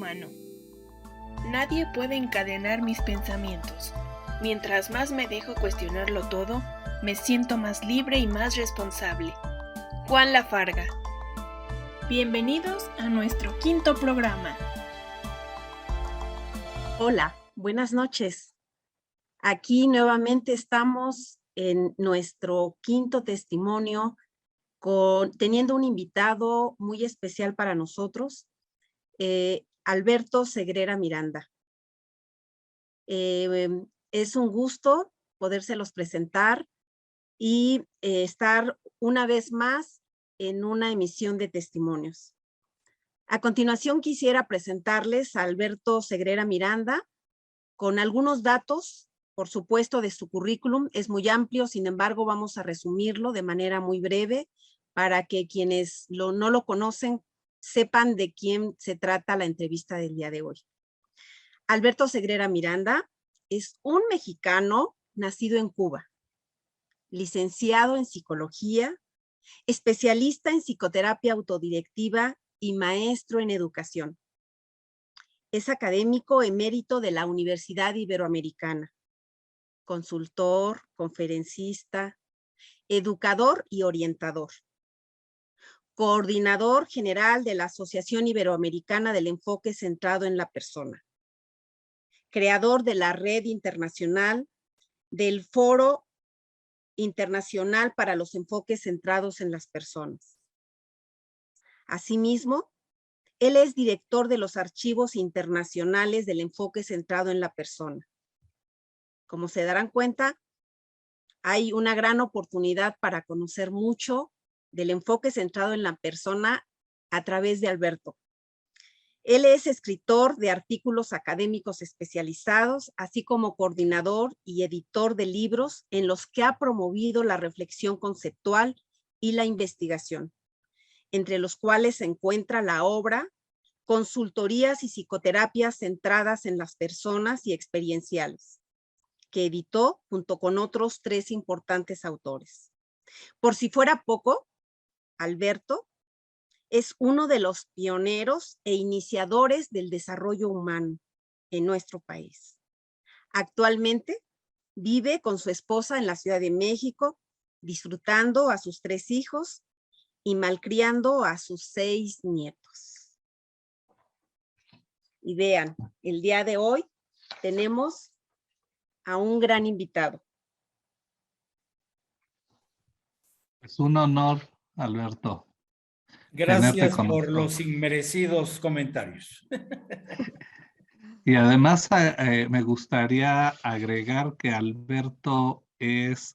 humano. Nadie puede encadenar mis pensamientos. Mientras más me dejo cuestionarlo todo, me siento más libre y más responsable. Juan Lafarga. Bienvenidos a nuestro 5º programa. Hola, buenas noches. Aquí nuevamente estamos en nuestro 5º testimonio teniendo un invitado muy especial para nosotros, Alberto Segrera Miranda. Es un gusto podérselos presentar y estar una vez más en una emisión de testimonios. A continuación quisiera presentarles a Alberto Segrera Miranda con algunos datos, por supuesto, de su currículum. Es muy amplio, sin embargo, vamos a resumirlo de manera muy breve para que quienes no lo conocen sepan de quién se trata la entrevista del día de hoy. Alberto Segrera Miranda es un mexicano nacido en Cuba, licenciado en psicología, especialista en psicoterapia autodirectiva y maestro en educación. Es académico emérito de la Universidad Iberoamericana, consultor, conferencista, educador y orientador. Coordinador general de la Asociación Iberoamericana del Enfoque Centrado en la Persona. Creador de la Red Internacional del Foro Internacional para los Enfoques Centrados en las Personas. Asimismo, él es director de los Archivos Internacionales del Enfoque Centrado en la Persona. Como se darán cuenta, hay una gran oportunidad para conocer mucho del enfoque centrado en la persona a través de Alberto. Él es escritor de artículos académicos especializados, así como coordinador y editor de libros en los que ha promovido la reflexión conceptual y la investigación, entre los cuales se encuentra la obra Consultorías y psicoterapias centradas en las personas y experienciales, que editó junto con otros 3 importantes autores. Por si fuera poco, Alberto es uno de los pioneros e iniciadores del desarrollo humano en nuestro país. Actualmente vive con su esposa en la Ciudad de México, disfrutando a sus 3 hijos y malcriando a sus 6 nietos. Y vean, el día de hoy tenemos a un gran invitado. Es un honor, Alberto. Gracias por los inmerecidos comentarios. Y además me gustaría agregar que Alberto es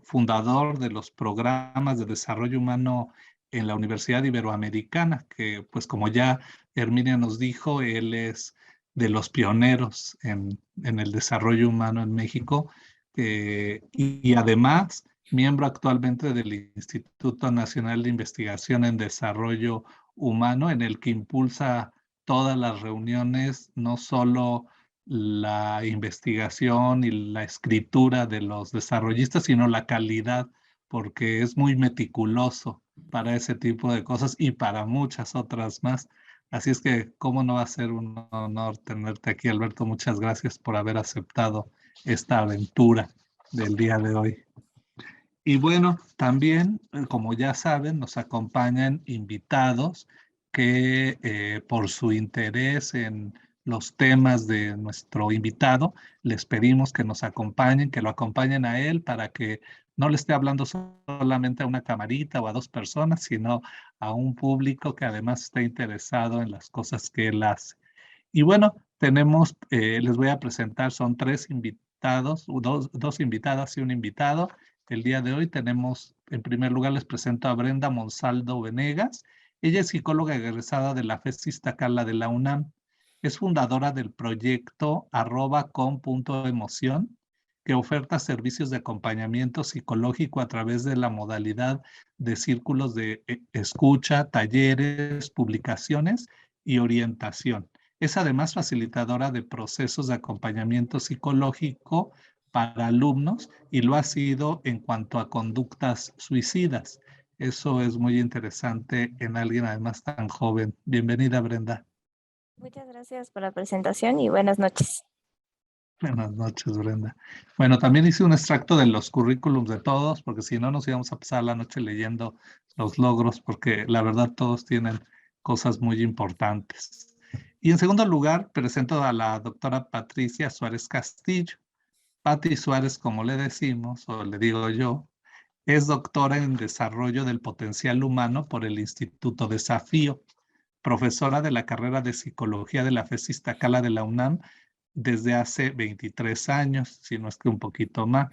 fundador de los programas de desarrollo humano en la Universidad Iberoamericana, que pues como ya Herminia nos dijo, él es de los pioneros en el desarrollo humano en México y además miembro actualmente del Instituto Nacional de Investigación en Desarrollo Humano, en el que impulsa todas las reuniones, no solo la investigación y la escritura de los desarrollistas, sino la calidad, porque es muy meticuloso para ese tipo de cosas y para muchas otras más. Así es que, ¿cómo no va a ser un honor tenerte aquí, Alberto? Muchas gracias por haber aceptado esta aventura del día de hoy. Y bueno, también, como ya saben, nos acompañan invitados que por su interés en los temas de nuestro invitado, les pedimos que nos acompañen, que lo acompañen a él para que no le esté hablando solamente a una camarita o a 2 personas, sino a un público que además esté interesado en las cosas que él hace. Y bueno, tenemos, les voy a presentar, son 3 invitados, 2 invitadas y un invitado. El día de hoy tenemos, en primer lugar, les presento a Brenda Monsaldo Venegas. Ella es psicóloga egresada de la FES Iztacala de la UNAM. Es fundadora del proyecto @com.emoción, que oferta servicios de acompañamiento psicológico a través de la modalidad de círculos de escucha, talleres, publicaciones y orientación. Es además facilitadora de procesos de acompañamiento psicológico para alumnos y lo ha sido en cuanto a conductas suicidas. Eso es muy interesante en alguien además tan joven. Bienvenida, Brenda. Muchas gracias por la presentación y buenas noches. Buenas noches, Brenda. Bueno, también hice un extracto de los currículums de todos, porque si no nos íbamos a pasar la noche leyendo los logros, porque la verdad todos tienen cosas muy importantes. Y en segundo lugar, presento a la doctora Patricia Suárez Castillo. Pati Suárez, como le decimos, o le digo yo, es doctora en Desarrollo del Potencial Humano por el Instituto Desafío, profesora de la carrera de Psicología de la FES Iztacala de la UNAM desde hace 23 años, si no es que un poquito más.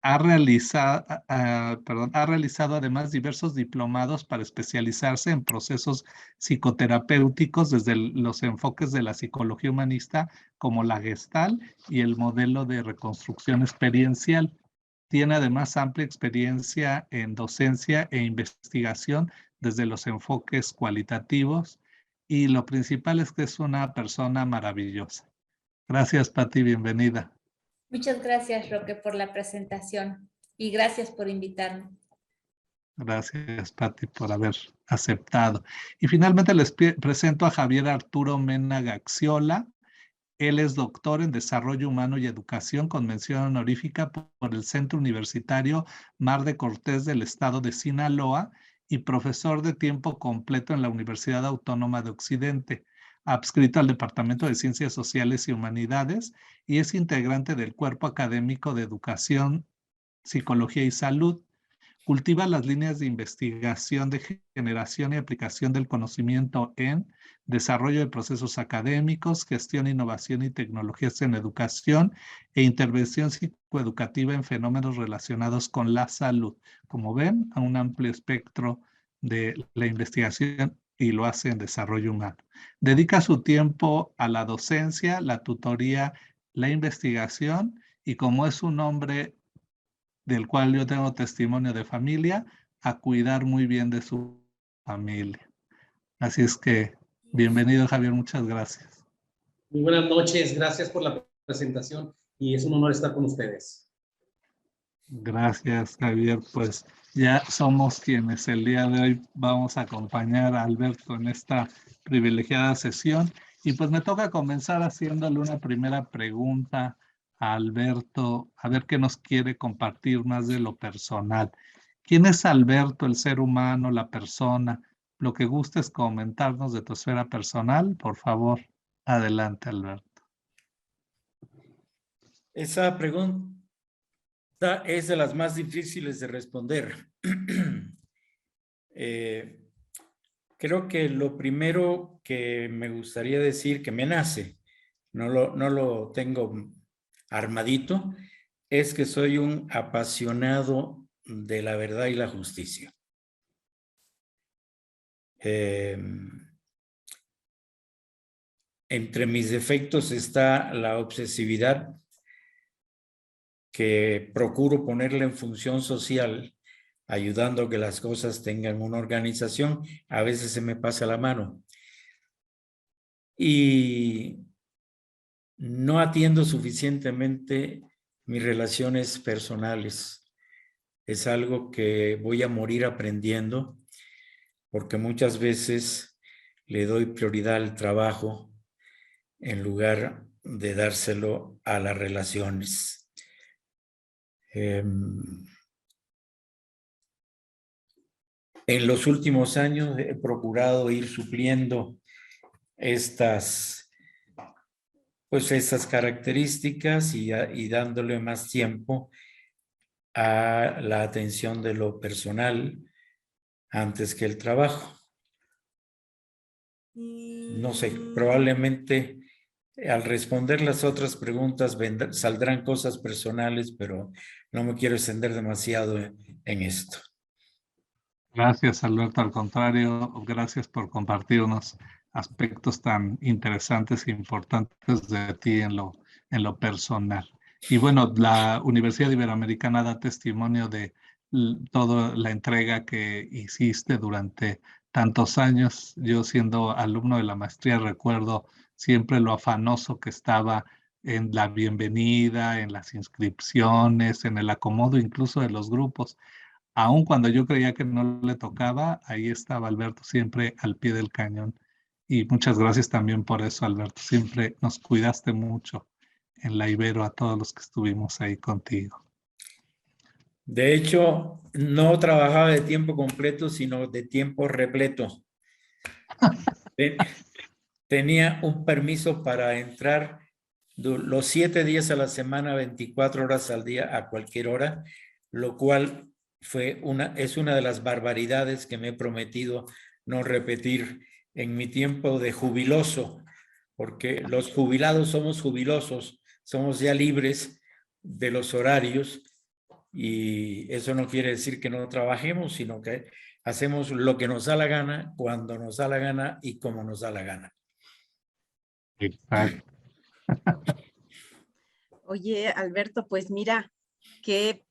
Ha realizado además diversos diplomados para especializarse en procesos psicoterapéuticos desde los enfoques de la psicología humanista como la Gestalt y el modelo de reconstrucción experiencial. Tiene además amplia experiencia en docencia e investigación desde los enfoques cualitativos y lo principal es que es una persona maravillosa. Gracias, Pati, bienvenida. Muchas gracias, Roque, por la presentación y gracias por invitarme. Gracias, Pati, por haber aceptado. Y finalmente les presento a Javier Arturo Mena Gaxiola. Él es doctor en Desarrollo Humano y Educación con mención honorífica por el Centro Universitario Mar de Cortés del Estado de Sinaloa y profesor de tiempo completo en la Universidad Autónoma de Occidente, adscrito al Departamento de Ciencias Sociales y Humanidades y es integrante del Cuerpo Académico de Educación, Psicología y Salud. Cultiva las líneas de investigación de generación y aplicación del conocimiento en desarrollo de procesos académicos, gestión, innovación y tecnologías en educación e intervención psicoeducativa en fenómenos relacionados con la salud. Como ven, a un amplio espectro de la investigación y lo hace en desarrollo humano. Dedica su tiempo a la docencia, la tutoría, la investigación y como es un hombre del cual yo tengo testimonio de familia, a cuidar muy bien de su familia. Así es que, bienvenido Javier, muchas gracias. Muy buenas noches, gracias por la presentación y es un honor estar con ustedes. Gracias, Javier. Pues ya somos quienes el día de hoy vamos a acompañar a Alberto en esta privilegiada sesión. Y pues me toca comenzar haciéndole una primera pregunta a Alberto, a ver qué nos quiere compartir más de lo personal. ¿Quién es Alberto, el ser humano, la persona? Lo que gustes comentarnos de tu esfera personal, por favor, adelante, Alberto. Esa pregunta es de las más difíciles de responder. Creo que lo primero que me gustaría decir, que me nace, no lo tengo armadito, es que soy un apasionado de la verdad y la justicia. Entre mis defectos está la obsesividad, que procuro ponerla en función social, ayudando a que las cosas tengan una organización. A veces se me pasa la mano. Y no atiendo suficientemente mis relaciones personales. Es algo que voy a morir aprendiendo, porque muchas veces le doy prioridad al trabajo en lugar de dárselo a las relaciones. En los últimos años he procurado ir supliendo estas características y dándole más tiempo a la atención de lo personal antes que el trabajo. No sé, probablemente al responder las otras preguntas saldrán cosas personales, pero no me quiero extender demasiado en esto. Gracias, Alberto. Al contrario, gracias por compartirnos aspectos tan interesantes e importantes de ti en lo personal. Y bueno, la Universidad Iberoamericana da testimonio de toda la entrega que hiciste durante tantos años. Yo siendo alumno de la maestría recuerdo siempre lo afanoso que estaba en la bienvenida, en las inscripciones, en el acomodo incluso de los grupos. Aun cuando yo creía que no le tocaba, ahí estaba Alberto siempre al pie del cañón. Y muchas gracias también por eso, Alberto. Siempre nos cuidaste mucho en la Ibero a todos los que estuvimos ahí contigo. De hecho, no trabajaba de tiempo completo, sino de tiempo repleto. Tenía un permiso para entrar los 7 días a la semana, 24 horas al día, a cualquier hora, lo cual es una de las barbaridades que me he prometido no repetir en mi tiempo de jubiloso, porque los jubilados somos jubilosos, somos ya libres de los horarios, y eso no quiere decir que no trabajemos, sino que hacemos lo que nos da la gana, cuando nos da la gana y como nos da la gana. Exacto. Oye, Alberto, pues mira, qué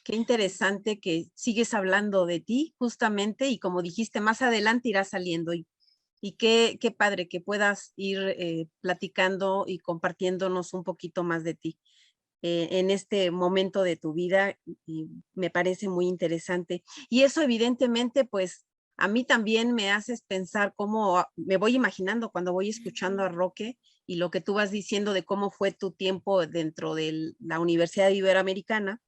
interesante que sigues hablando de ti justamente y como dijiste, más adelante irá saliendo y qué padre que puedas ir platicando y compartiéndonos un poquito más de ti en este momento de tu vida y me parece muy interesante. Y eso evidentemente, pues a mí también me haces pensar cómo me voy imaginando cuando voy escuchando a Roque y lo que tú vas diciendo de cómo fue tu tiempo dentro de la Universidad Iberoamericana.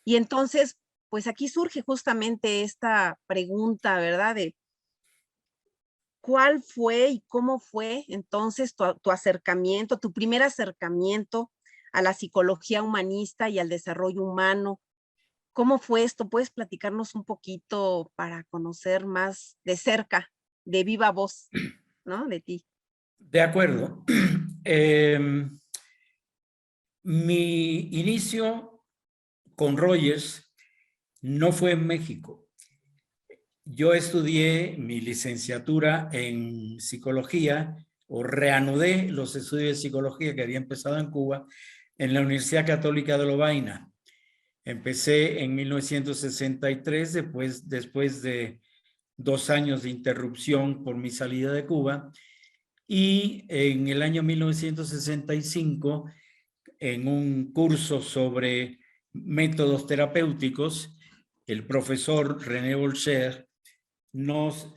Y entonces, pues aquí surge justamente esta pregunta, ¿verdad? De ¿cuál fue y cómo fue entonces tu acercamiento, tu primer acercamiento a la psicología humanista y al desarrollo humano? ¿Cómo fue esto? ¿Puedes platicarnos un poquito para conocer más de cerca, de viva voz, ¿no? De ti. De acuerdo. Mi inicio con Rogers no fue en México. Yo estudié mi licenciatura en psicología, o reanudé los estudios de psicología que había empezado en Cuba, en la Universidad Católica de Lovaina. Empecé en 1963, después de 2 años de interrupción por mi salida de Cuba, y en el año 1965, en un curso sobre métodos terapéuticos, el profesor René Bolcher nos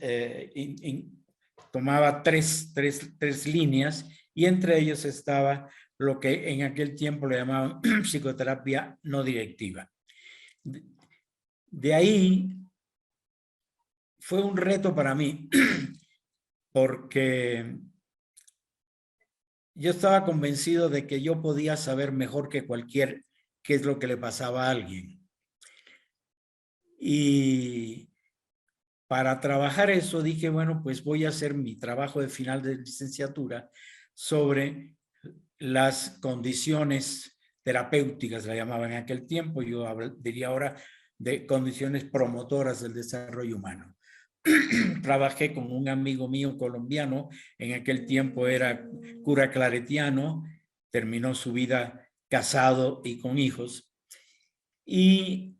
tomaba tres líneas, y entre ellos estaba lo que en aquel tiempo le llamaban psicoterapia no directiva. De ahí fue un reto para mí, porque yo estaba convencido de que yo podía saber mejor que cualquier qué es lo que le pasaba a alguien. Y para trabajar eso dije, bueno, pues voy a hacer mi trabajo de final de licenciatura sobre las condiciones terapéuticas, la llamaban en aquel tiempo, yo diría ahora de condiciones promotoras del desarrollo humano. Trabajé con un amigo mío colombiano, en aquel tiempo era cura claretiano, terminó su vida casado y con hijos, y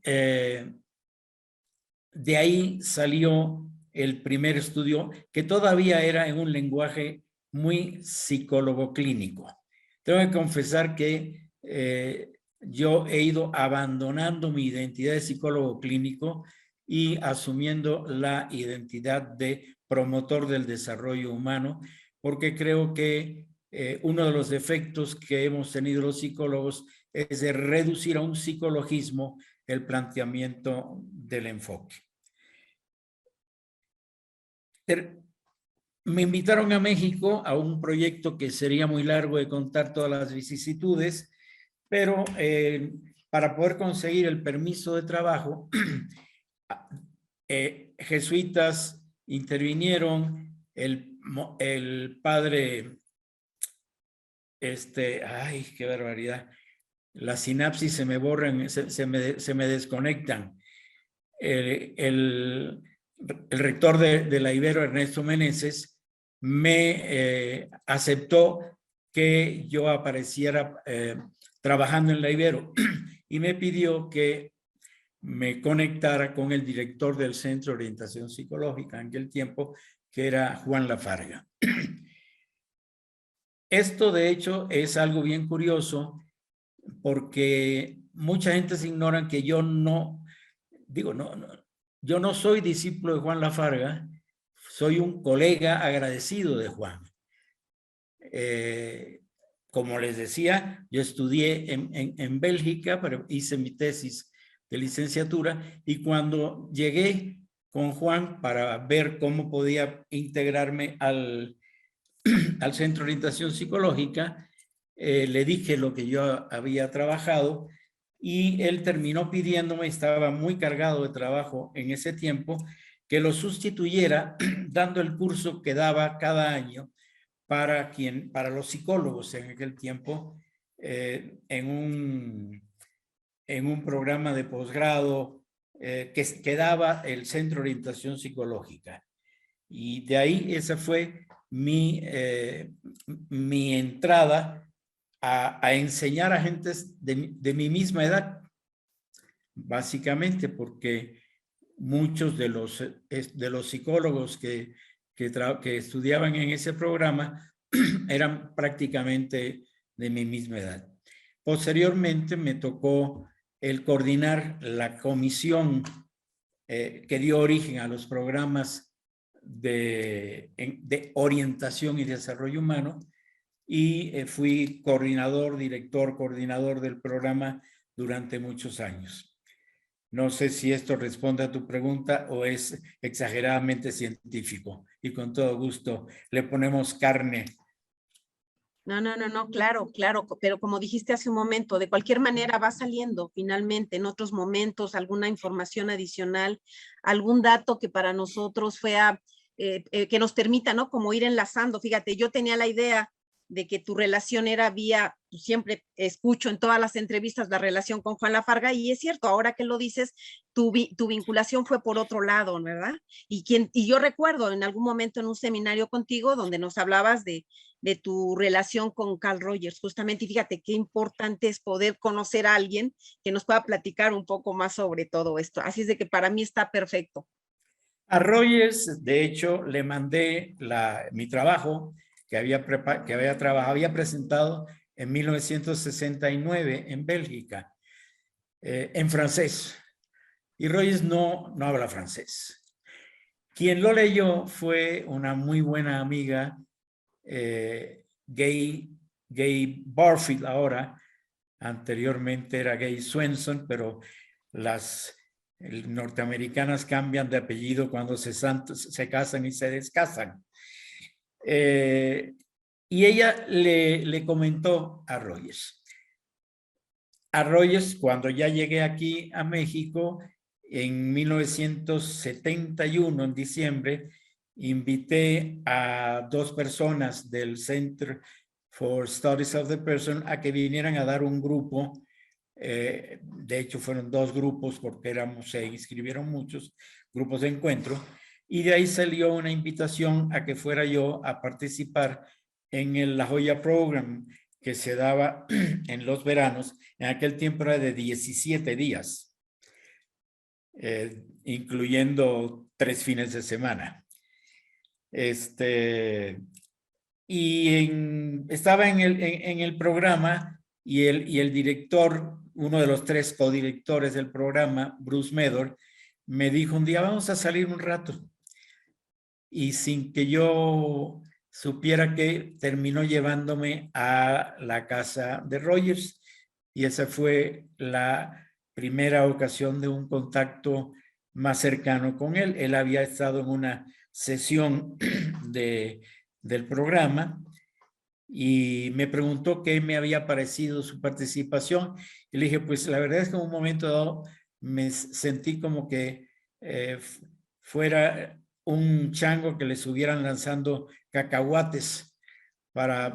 de ahí salió el primer estudio, que todavía era en un lenguaje muy psicólogo clínico. Tengo que confesar que yo he ido abandonando mi identidad de psicólogo clínico y asumiendo la identidad de promotor del desarrollo humano, porque creo que uno de los defectos que hemos tenido los psicólogos es de reducir a un psicologismo el planteamiento del enfoque. Me invitaron a México a un proyecto que sería muy largo de contar todas las vicisitudes, pero para poder conseguir el permiso de trabajo, jesuitas intervinieron, el padre, ay, qué barbaridad, las sinapsis se me borran, se me desconectan. El rector de la Ibero, Ernesto Meneses, me aceptó que yo apareciera trabajando en la Ibero y me pidió que me conectara con el director del Centro de Orientación Psicológica en aquel tiempo, que era Juan Lafarga. Esto, de hecho, es algo bien curioso, porque mucha gente se ignora que yo no soy discípulo de Juan Lafarga, soy un colega agradecido de Juan. Como les decía, yo estudié en Bélgica, pero hice mi tesis de licenciatura, y cuando llegué con Juan para ver cómo podía integrarme al Centro de Orientación Psicológica, le dije lo que yo había trabajado y él terminó pidiéndome, estaba muy cargado de trabajo en ese tiempo, que lo sustituyera dando el curso que daba cada año para los psicólogos en aquel tiempo, en un programa de posgrado que daba el Centro de Orientación Psicológica. Y de ahí esa fue mi entrada a enseñar a gentes de mi misma edad, básicamente porque muchos de los psicólogos que estudiaban en ese programa eran prácticamente de mi misma edad. Posteriormente me tocó el coordinar la comisión que dio origen a los programas de orientación y desarrollo humano, y fui director coordinador del programa durante muchos años. No sé si esto responde a tu pregunta o es exageradamente científico, y con todo gusto le ponemos carne. No, claro, pero como dijiste hace un momento, de cualquier manera va saliendo finalmente en otros momentos alguna información adicional, algún dato que para nosotros que nos permita, ¿no? Como ir enlazando. Fíjate, yo tenía la idea de que tu relación era vía, siempre escucho en todas las entrevistas la relación con Juan Lafarga, y es cierto, ahora que lo dices, tu vinculación fue por otro lado, ¿verdad? Y yo recuerdo en algún momento en un seminario contigo donde nos hablabas de tu relación con Carl Rogers, justamente, y fíjate qué importante es poder conocer a alguien que nos pueda platicar un poco más sobre todo esto. Así es de que para mí está perfecto. A Rogers, de hecho, le mandé mi trabajo que había presentado en 1969 en Bélgica, en francés. Y Rogers no habla francés. Quien lo leyó fue una muy buena amiga, Gay Barfield ahora, anteriormente era Gay Swenson, pero las norteamericanas cambian de apellido cuando se casan y se descasan. Y ella le comentó a Rogers. Cuando ya llegué aquí a México, en 1971, en diciembre, invité a 2 personas del Center for Studies of the Person a que vinieran a dar un grupo. De hecho, fueron 2 grupos porque se inscribieron muchos grupos de encuentro. Y de ahí salió una invitación a que fuera yo a participar en el La Joya Program que se daba en los veranos. En aquel tiempo era de 17 días, incluyendo 3 fines de semana. Estaba en el programa y el director, uno de los 3 codirectores del programa, Bruce Medor, me dijo un día, vamos a salir un rato. Y sin que yo supiera que terminó llevándome a la casa de Rogers, y esa fue la primera ocasión de un contacto más cercano con él. Él había estado en una sesión del programa y me preguntó qué me había parecido su participación, y le dije, pues la verdad es que en un momento dado me sentí como que fuera un chango que le estuvieran lanzando cacahuates para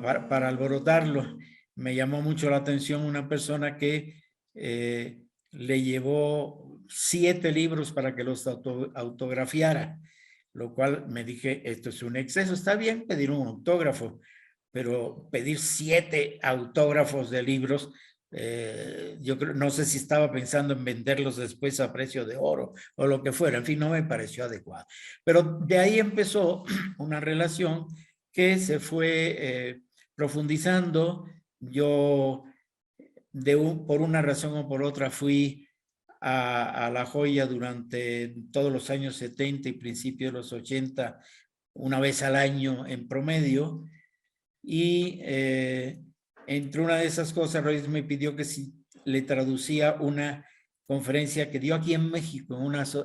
alborotarlo. Me llamó mucho la atención una persona que le llevó 7 libros para que los autografiara, lo cual me dije, esto es un exceso. Está bien pedir un autógrafo, pero pedir 7 autógrafos de libros, yo creo, no sé si estaba pensando en venderlos después a precio de oro o lo que fuera. En fin, no me pareció adecuado. Pero de ahí empezó una relación que se fue profundizando. Yo, por una razón o por otra, fui a La Joya durante todos los años 70 y principios de los 80 una vez al año en promedio. Y entre una de esas cosas, Royce me pidió que si le traducía una conferencia que dio aquí en México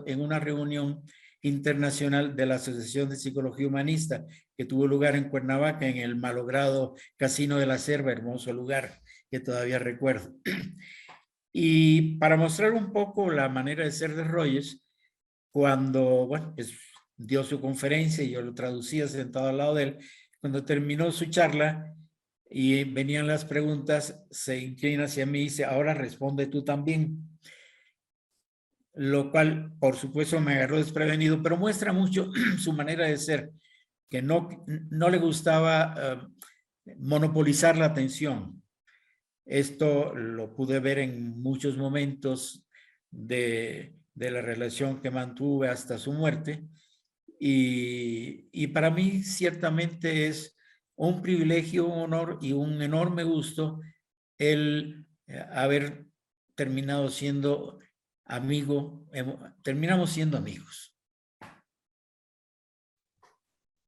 en una reunión internacional de la Asociación de Psicología Humanista que tuvo lugar en Cuernavaca, en el malogrado Casino de la Cierva, hermoso lugar que todavía recuerdo. Y para mostrar un poco la manera de ser de Rogers, cuando, bueno, pues dio su conferencia y yo lo traducía sentado al lado de él, cuando terminó su charla y venían las preguntas, se inclina hacia mí y dice, ahora responde tú también. Lo cual, por supuesto, me agarró desprevenido, pero muestra mucho su manera de ser, que no le gustaba monopolizar la atención. Esto lo pude ver en muchos momentos de la relación que mantuve hasta su muerte. Y para mí ciertamente es un privilegio, un honor y un enorme gusto el haber terminado siendo terminamos siendo amigos.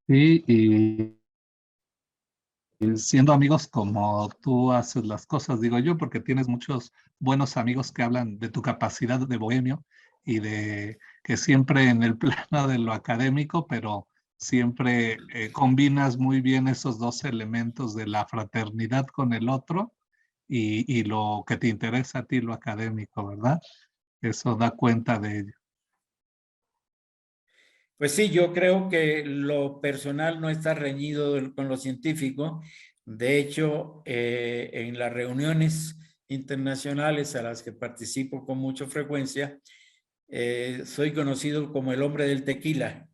Sí, y siendo amigos como tú haces las cosas, digo yo, porque tienes muchos buenos amigos que hablan de tu capacidad de bohemio y de que siempre en el plano de lo académico, pero siempre combinas muy bien esos dos elementos de la fraternidad con el otro y lo que te interesa a ti, lo académico, ¿verdad? Eso da cuenta de ello. Pues sí, yo creo que lo personal no está reñido con lo científico. De hecho, en las reuniones internacionales a las que participo con mucha frecuencia, soy conocido como el hombre del tequila,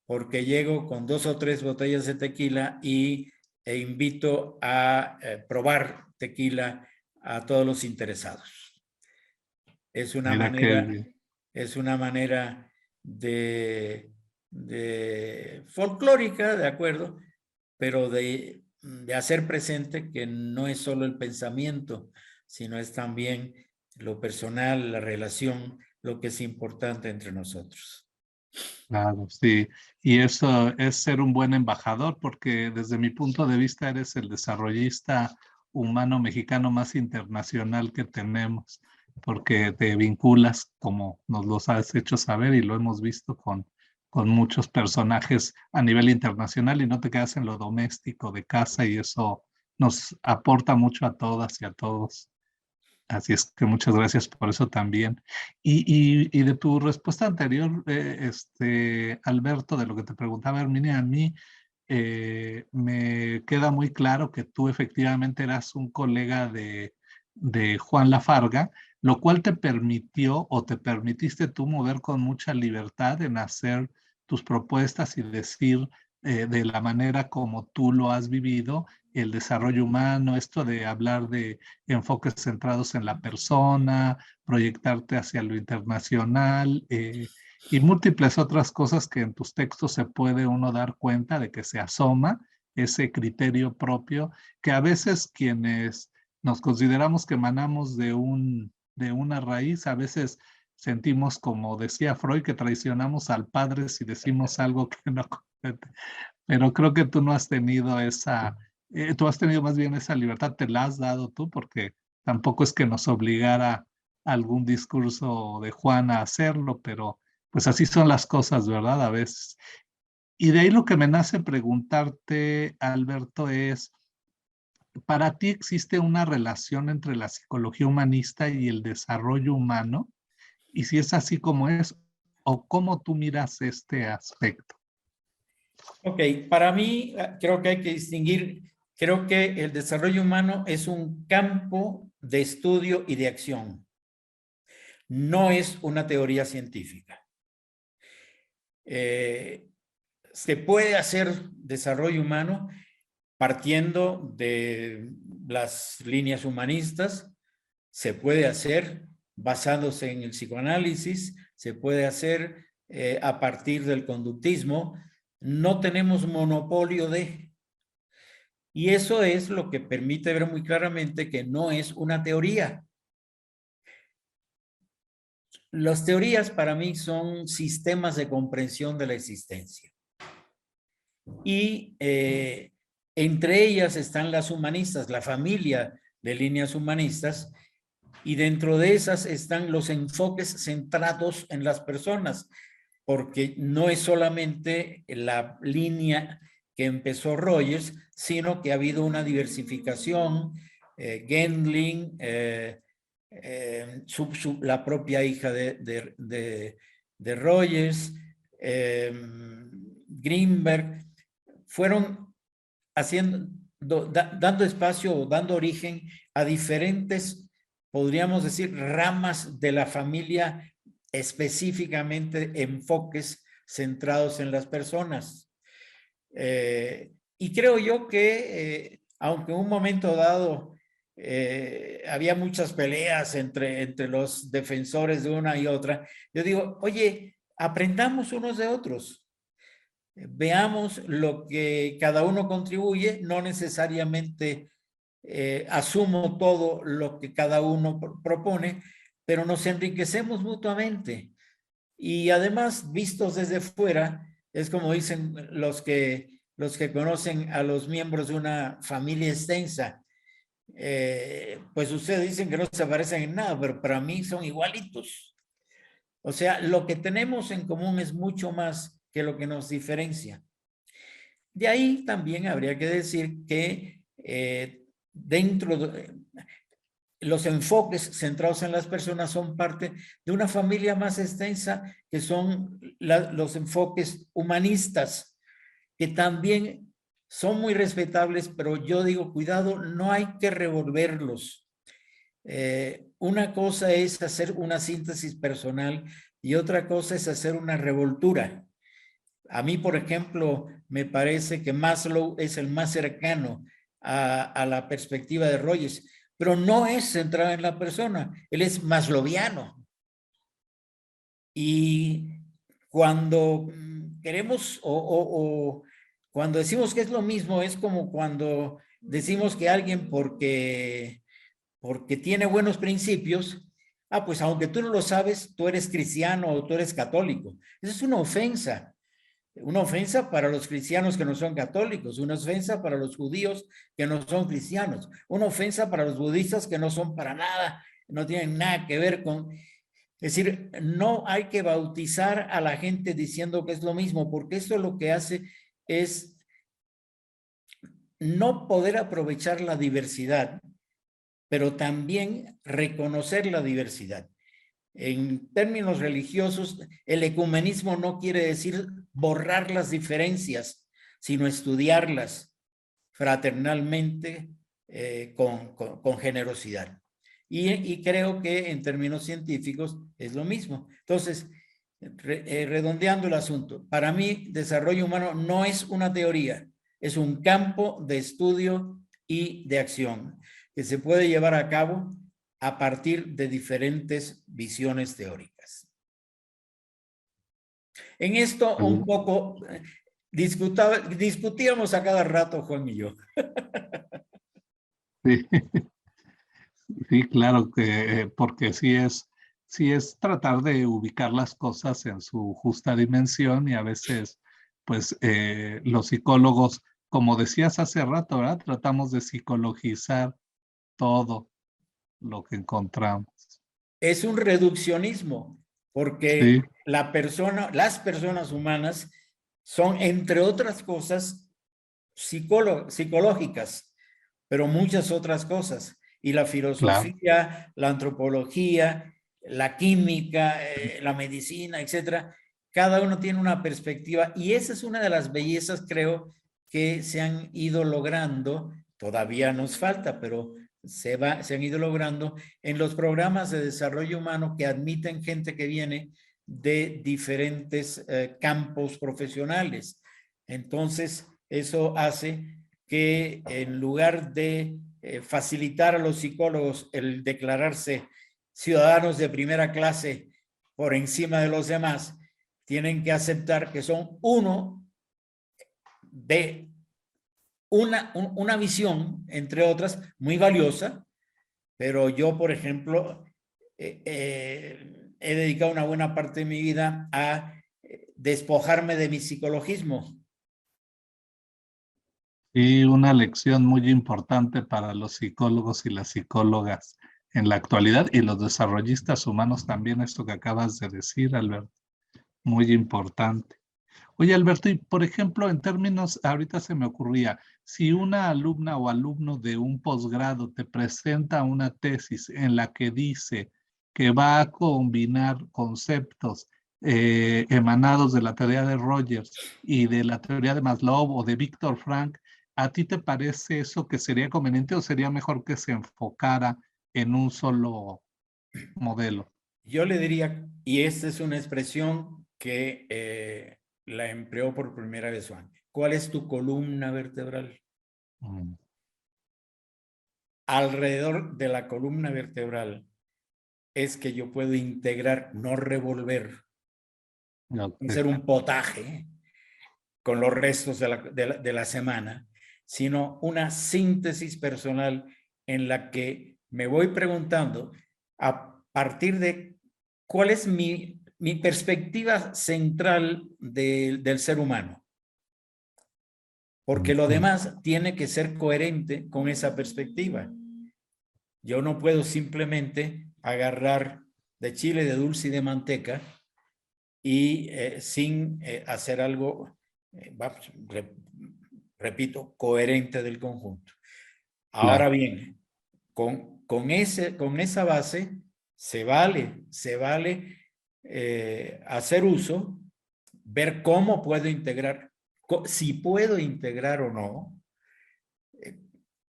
porque llego con 2 o 3 botellas de tequila e invito a probar tequila a todos los interesados. Es una Mira manera de folclórica, de acuerdo, pero de hacer presente que no es solo el pensamiento, sino es también lo personal, la relación, lo que es importante entre nosotros. Claro, sí. Y eso es ser un buen embajador, porque desde mi punto de vista eres el desarrollista humano mexicano más internacional que tenemos, porque te vinculas, como nos los has hecho saber y lo hemos visto con muchos personajes a nivel internacional y no te quedas en lo doméstico de casa y eso nos aporta mucho a todas y a todos. Así es que muchas gracias por eso también. Y de tu respuesta anterior, Alberto, de lo que te preguntaba Herminia, a mí me queda muy claro que tú efectivamente eras un colega de Juan Lafarga, lo cual te permitió o te permitiste tú mover con mucha libertad en hacer tus propuestas y decir de la manera como tú lo has vivido, el desarrollo humano, esto de hablar de enfoques centrados en la persona, proyectarte hacia lo internacional y múltiples otras cosas que en tus textos se puede uno dar cuenta de que se asoma ese criterio propio que a veces quienes nos consideramos que emanamos de una raíz, a veces sentimos, como decía Freud, que traicionamos al padre si decimos algo que no compete. Pero creo que tú no has tenido tú has tenido más bien esa libertad, te la has dado tú, porque tampoco es que nos obligara algún discurso de Juan a hacerlo, pero pues así son las cosas, ¿verdad? A veces. Y de ahí lo que me nace preguntarte, Alberto, es, ¿para ti existe una relación entre la psicología humanista y el desarrollo humano? Y si es así como es, ¿o cómo tú miras este aspecto? Ok, para mí creo que hay que distinguir, creo que el desarrollo humano es un campo de estudio y de acción. No es una teoría científica. Se puede hacer desarrollo humano partiendo de las líneas humanistas, se puede hacer basándose en el psicoanálisis, se puede hacer a partir del conductismo. No tenemos monopolio de. Y eso es lo que permite ver muy claramente que no es una teoría. Las teorías para mí son sistemas de comprensión de la existencia. y entre ellas están las humanistas, la familia de líneas humanistas, y dentro de esas están los enfoques centrados en las personas, porque no es solamente la línea que empezó Rogers, sino que ha habido una diversificación, Gendling, la propia hija de Rogers, Greenberg, fueron dando espacio o dando origen a diferentes, podríamos decir, ramas de la familia, específicamente enfoques centrados en las personas. Y creo yo que, aunque en un momento dado había muchas peleas entre los defensores de una y otra, yo digo, oye, aprendamos unos de otros. Veamos lo que cada uno contribuye, no necesariamente asumo todo lo que cada uno propone, pero nos enriquecemos mutuamente. Y además, vistos desde fuera, es como dicen los que conocen a los miembros de una familia extensa. Pues ustedes dicen que no se parecen en nada, pero para mí son igualitos. O sea, lo que tenemos en común es mucho más que lo que nos diferencia. De ahí también habría que decir que dentro de los enfoques centrados en las personas son parte de una familia más extensa, que son los enfoques humanistas, que también son muy respetables, pero yo digo, cuidado, no hay que revolverlos. Una cosa es hacer una síntesis personal y otra cosa es hacer una revoltura. A mí, por ejemplo, me parece que Maslow es el más cercano a la perspectiva de Rogers, pero no es centrado en la persona, él es maslowiano. Y cuando queremos o cuando decimos que es lo mismo, es como cuando decimos que alguien porque tiene buenos principios, pues aunque tú no lo sabes, tú eres cristiano o tú eres católico. Eso es una ofensa. Una ofensa para los cristianos que no son católicos, una ofensa para los judíos que no son cristianos, una ofensa para los budistas que no son para nada, no tienen nada que ver con... Es decir, no hay que bautizar a la gente diciendo que es lo mismo, porque esto lo que hace es no poder aprovechar la diversidad, pero también reconocer la diversidad. En términos religiosos, el ecumenismo no quiere decir borrar las diferencias, sino estudiarlas fraternalmente con generosidad. Y creo que en términos científicos es lo mismo. Entonces, redondeando el asunto, para mí desarrollo humano no es una teoría, es un campo de estudio y de acción que se puede llevar a cabo a partir de diferentes visiones teóricas. En esto un poco discutíamos a cada rato, Juan y yo. Sí, sí, claro que porque sí es tratar de ubicar las cosas en su justa dimensión, y a veces, pues, los psicólogos, como decías hace rato, ¿verdad? Tratamos de psicologizar todo lo que encontramos. Es un reduccionismo, porque Sí, las personas humanas son, entre otras cosas, psicológicas, pero muchas otras cosas. Y la filosofía, claro. la antropología, la química, la medicina, etcétera, cada uno tiene una perspectiva, y esa es una de las bellezas, creo, que se han ido logrando. Todavía nos falta, pero se han ido logrando en los programas de desarrollo humano que admiten gente que viene de diferentes campos profesionales. Entonces, eso hace que en lugar de facilitar a los psicólogos el declararse ciudadanos de primera clase por encima de los demás, tienen que aceptar que son uno de una visión, entre otras, muy valiosa, pero yo, por ejemplo, he dedicado una buena parte de mi vida a despojarme de mi psicologismo. Y una lección muy importante para los psicólogos y las psicólogas en la actualidad y los desarrollistas humanos también, esto que acabas de decir, Alberto, muy importante. Oye, Alberto, y por ejemplo, en términos, ahorita se me ocurría, si una alumna o alumno de un posgrado te presenta una tesis en la que dice que va a combinar conceptos emanados de la teoría de Rogers y de la teoría de Maslow o de Viktor Frankl, ¿a ti te parece eso que sería conveniente o sería mejor que se enfocara en un solo modelo? Yo le diría, y esta es una expresión que la empleó por primera vez Juan. ¿Cuál es tu columna vertebral? Alrededor de la columna vertebral es que yo puedo integrar, no revolver, hacer un potaje con los restos de la semana, sino una síntesis personal en la que me voy preguntando a partir de cuál es mi perspectiva central del ser humano. Porque lo demás tiene que ser coherente con esa perspectiva. Yo no puedo simplemente agarrar de chile, de dulce y de manteca y sin hacer algo, repito, coherente del conjunto. Ahora bien, con esa base se vale hacer uso, ver cómo puedo integrar, si puedo integrar o no,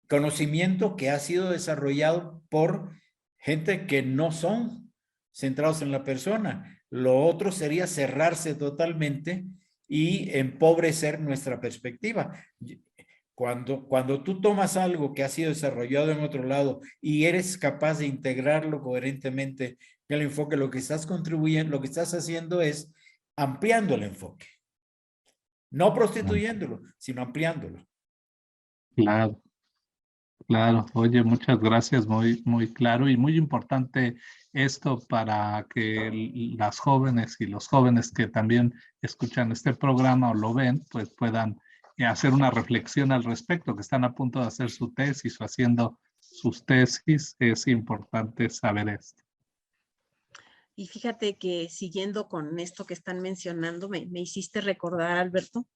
conocimiento que ha sido desarrollado por gente que no son centrados en la persona. Lo otro sería cerrarse totalmente y empobrecer nuestra perspectiva. Cuando tú tomas algo que ha sido desarrollado en otro lado y eres capaz de integrarlo coherentemente en el enfoque, lo que estás contribuyendo, lo que estás haciendo es ampliando el enfoque. No prostituyéndolo, sino ampliándolo. Claro. Claro, oye, muchas gracias, muy, muy claro y muy importante esto para que las jóvenes y los jóvenes que también escuchan este programa o lo ven, pues puedan hacer una reflexión al respecto, que están a punto de hacer su tesis o haciendo sus tesis, es importante saber esto. Y fíjate que siguiendo con esto que están mencionando, me hiciste recordar, Alberto,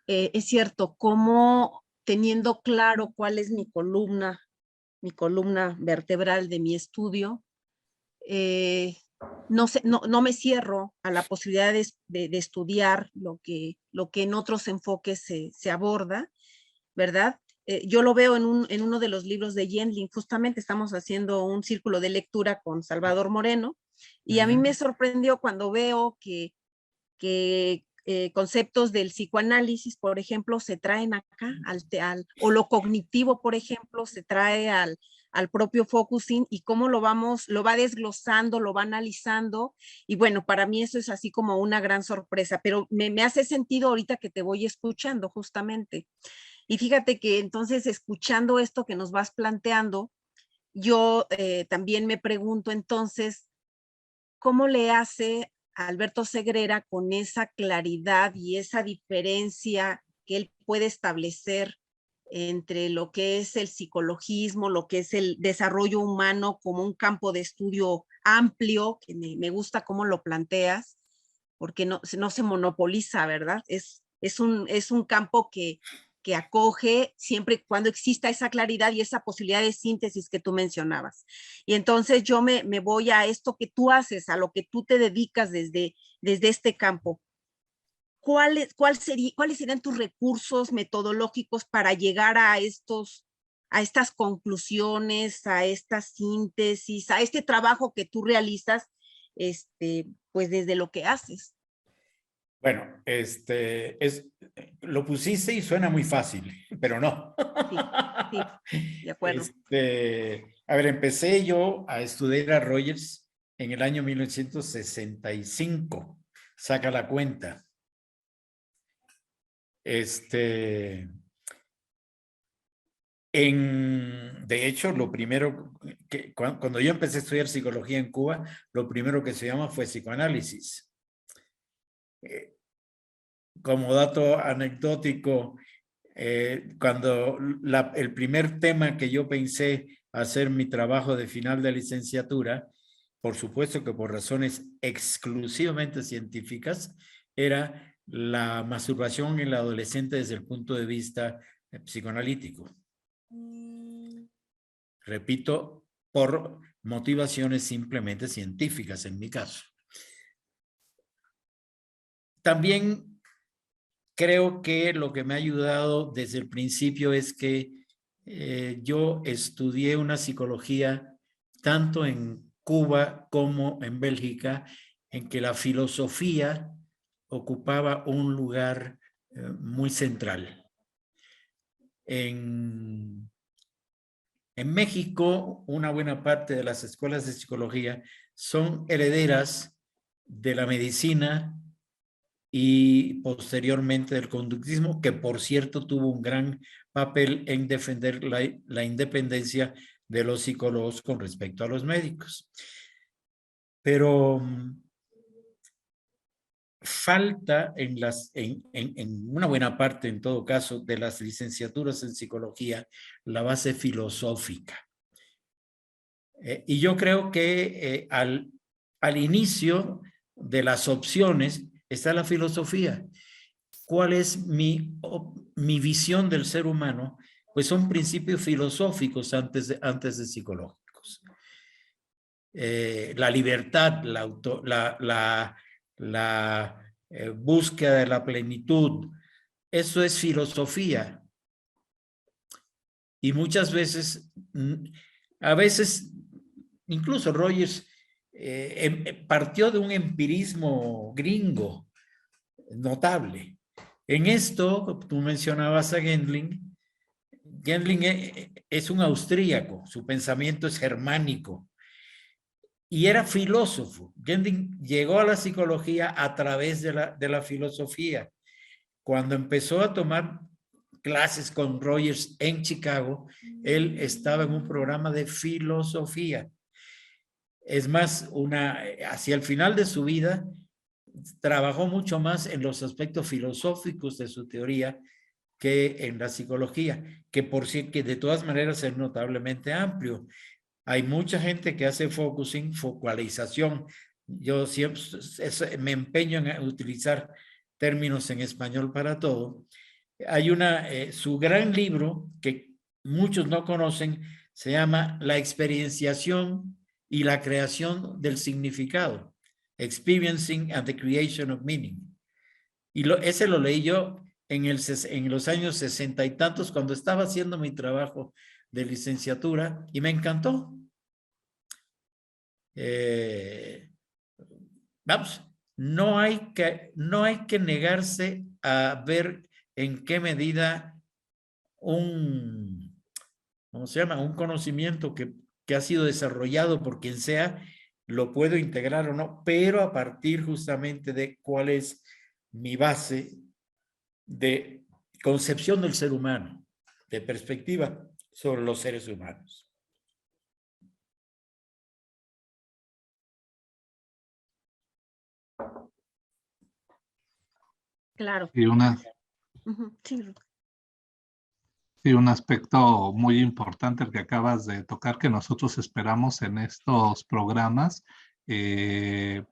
es cierto, cómo teniendo claro cuál es mi columna vertebral de mi estudio, no me cierro a la posibilidad de estudiar lo que en otros enfoques se aborda, ¿verdad? Yo lo veo en uno de los libros de Yendlin, justamente estamos haciendo un círculo de lectura con Salvador Moreno, y a mí me sorprendió cuando veo que conceptos del psicoanálisis, por ejemplo, se traen acá, o lo cognitivo, por ejemplo, se trae al propio focusing y cómo lo va desglosando, lo va analizando, y bueno, para mí eso es así como una gran sorpresa, pero me hace sentido ahorita que te voy escuchando justamente. Y fíjate que entonces, escuchando esto que nos vas planteando, yo también me pregunto entonces, ¿cómo le hace a Alberto Segrera con esa claridad y esa diferencia que él puede establecer entre lo que es el psicologismo, lo que es el desarrollo humano como un campo de estudio amplio, que me gusta cómo lo planteas, porque no se monopoliza, ¿verdad? Es un campo que acoge siempre y cuando exista esa claridad y esa posibilidad de síntesis que tú mencionabas. Y entonces yo me voy a esto que tú haces, a lo que tú te dedicas desde este campo. ¿Cuáles serían tus recursos metodológicos para llegar a estas conclusiones, a esta síntesis, a este trabajo que tú realizas, pues desde lo que haces? Bueno, lo pusiste y suena muy fácil, pero no. Sí, de acuerdo. A ver, empecé yo a estudiar a Rogers en el año 1965. Saca la cuenta. De hecho, lo primero cuando yo empecé a estudiar psicología en Cuba, lo primero que se llama fue psicoanálisis. Como dato anecdótico, cuando el primer tema que yo pensé hacer mi trabajo de final de licenciatura, por supuesto que por razones exclusivamente científicas, era la masturbación en el adolescente desde el punto de vista psicoanalítico. Repito, por motivaciones simplemente científicas en mi caso. También creo que lo que me ha ayudado desde el principio es que yo estudié una psicología tanto en Cuba como en Bélgica, en que la filosofía ocupaba un lugar muy central. En México, una buena parte de las escuelas de psicología son herederas de la medicina y posteriormente del conductismo, que por cierto tuvo un gran papel en defender la independencia de los psicólogos con respecto a los médicos. Pero falta en una buena parte, en todo caso, de las licenciaturas en psicología, la base filosófica. Y yo creo que al inicio de las opciones está la filosofía. ¿Cuál es mi visión del ser humano? Pues son principios filosóficos antes de psicológicos. La libertad, la búsqueda de la plenitud, eso es filosofía. Y muchas veces, a veces, incluso Rogers partió de un empirismo gringo notable. En esto, tú mencionabas a Gendling. Gendling es un austríaco, su pensamiento es germánico y era filósofo. Gendling llegó a la psicología a través de la filosofía. Cuando empezó a tomar clases con Rogers en Chicago, él estaba en un programa de filosofía. Es más, hacia el final de su vida, trabajó mucho más en los aspectos filosóficos de su teoría que en la psicología, que de todas maneras es notablemente amplio. Hay mucha gente que hace focusing, focalización. Yo siempre me empeño en utilizar términos en español para todo. Hay su gran libro que muchos no conocen, se llama La experienciación y la creación del significado. Experiencing and the Creation of Meaning. Y ese lo leí yo en los años 60 y tantos, cuando estaba haciendo mi trabajo de licenciatura, y me encantó. Vamos, no hay que negarse a ver en qué medida un conocimiento que ha sido desarrollado por quien sea, lo puedo integrar o no, pero a partir justamente de cuál es mi base de concepción del ser humano, de perspectiva sobre los seres humanos. Claro. Y sí, un aspecto muy importante el que acabas de tocar, que nosotros esperamos en estos programas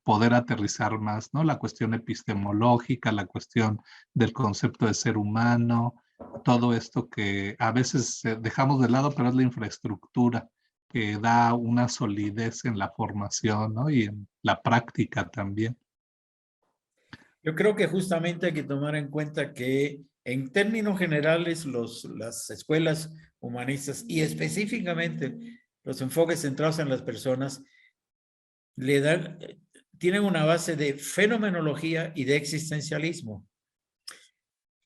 poder aterrizar más, ¿no? La cuestión epistemológica, la cuestión del concepto de ser humano, todo esto que a veces dejamos de lado, pero es la infraestructura que da una solidez en la formación, ¿no? Y en la práctica también. Yo creo que justamente hay que tomar en cuenta que en términos generales las escuelas humanistas y específicamente los enfoques centrados en las personas tienen una base de fenomenología y de existencialismo.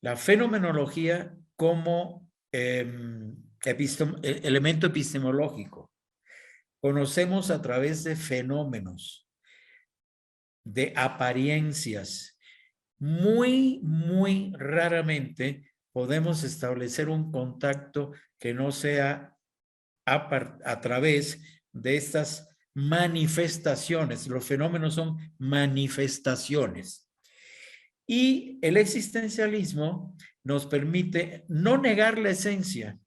La fenomenología como elemento epistemológico. Conocemos a través de fenómenos, de apariencias. Muy, muy raramente podemos establecer un contacto que no sea a través de estas manifestaciones. Los fenómenos son manifestaciones. Y el existencialismo nos permite no negar la esencia,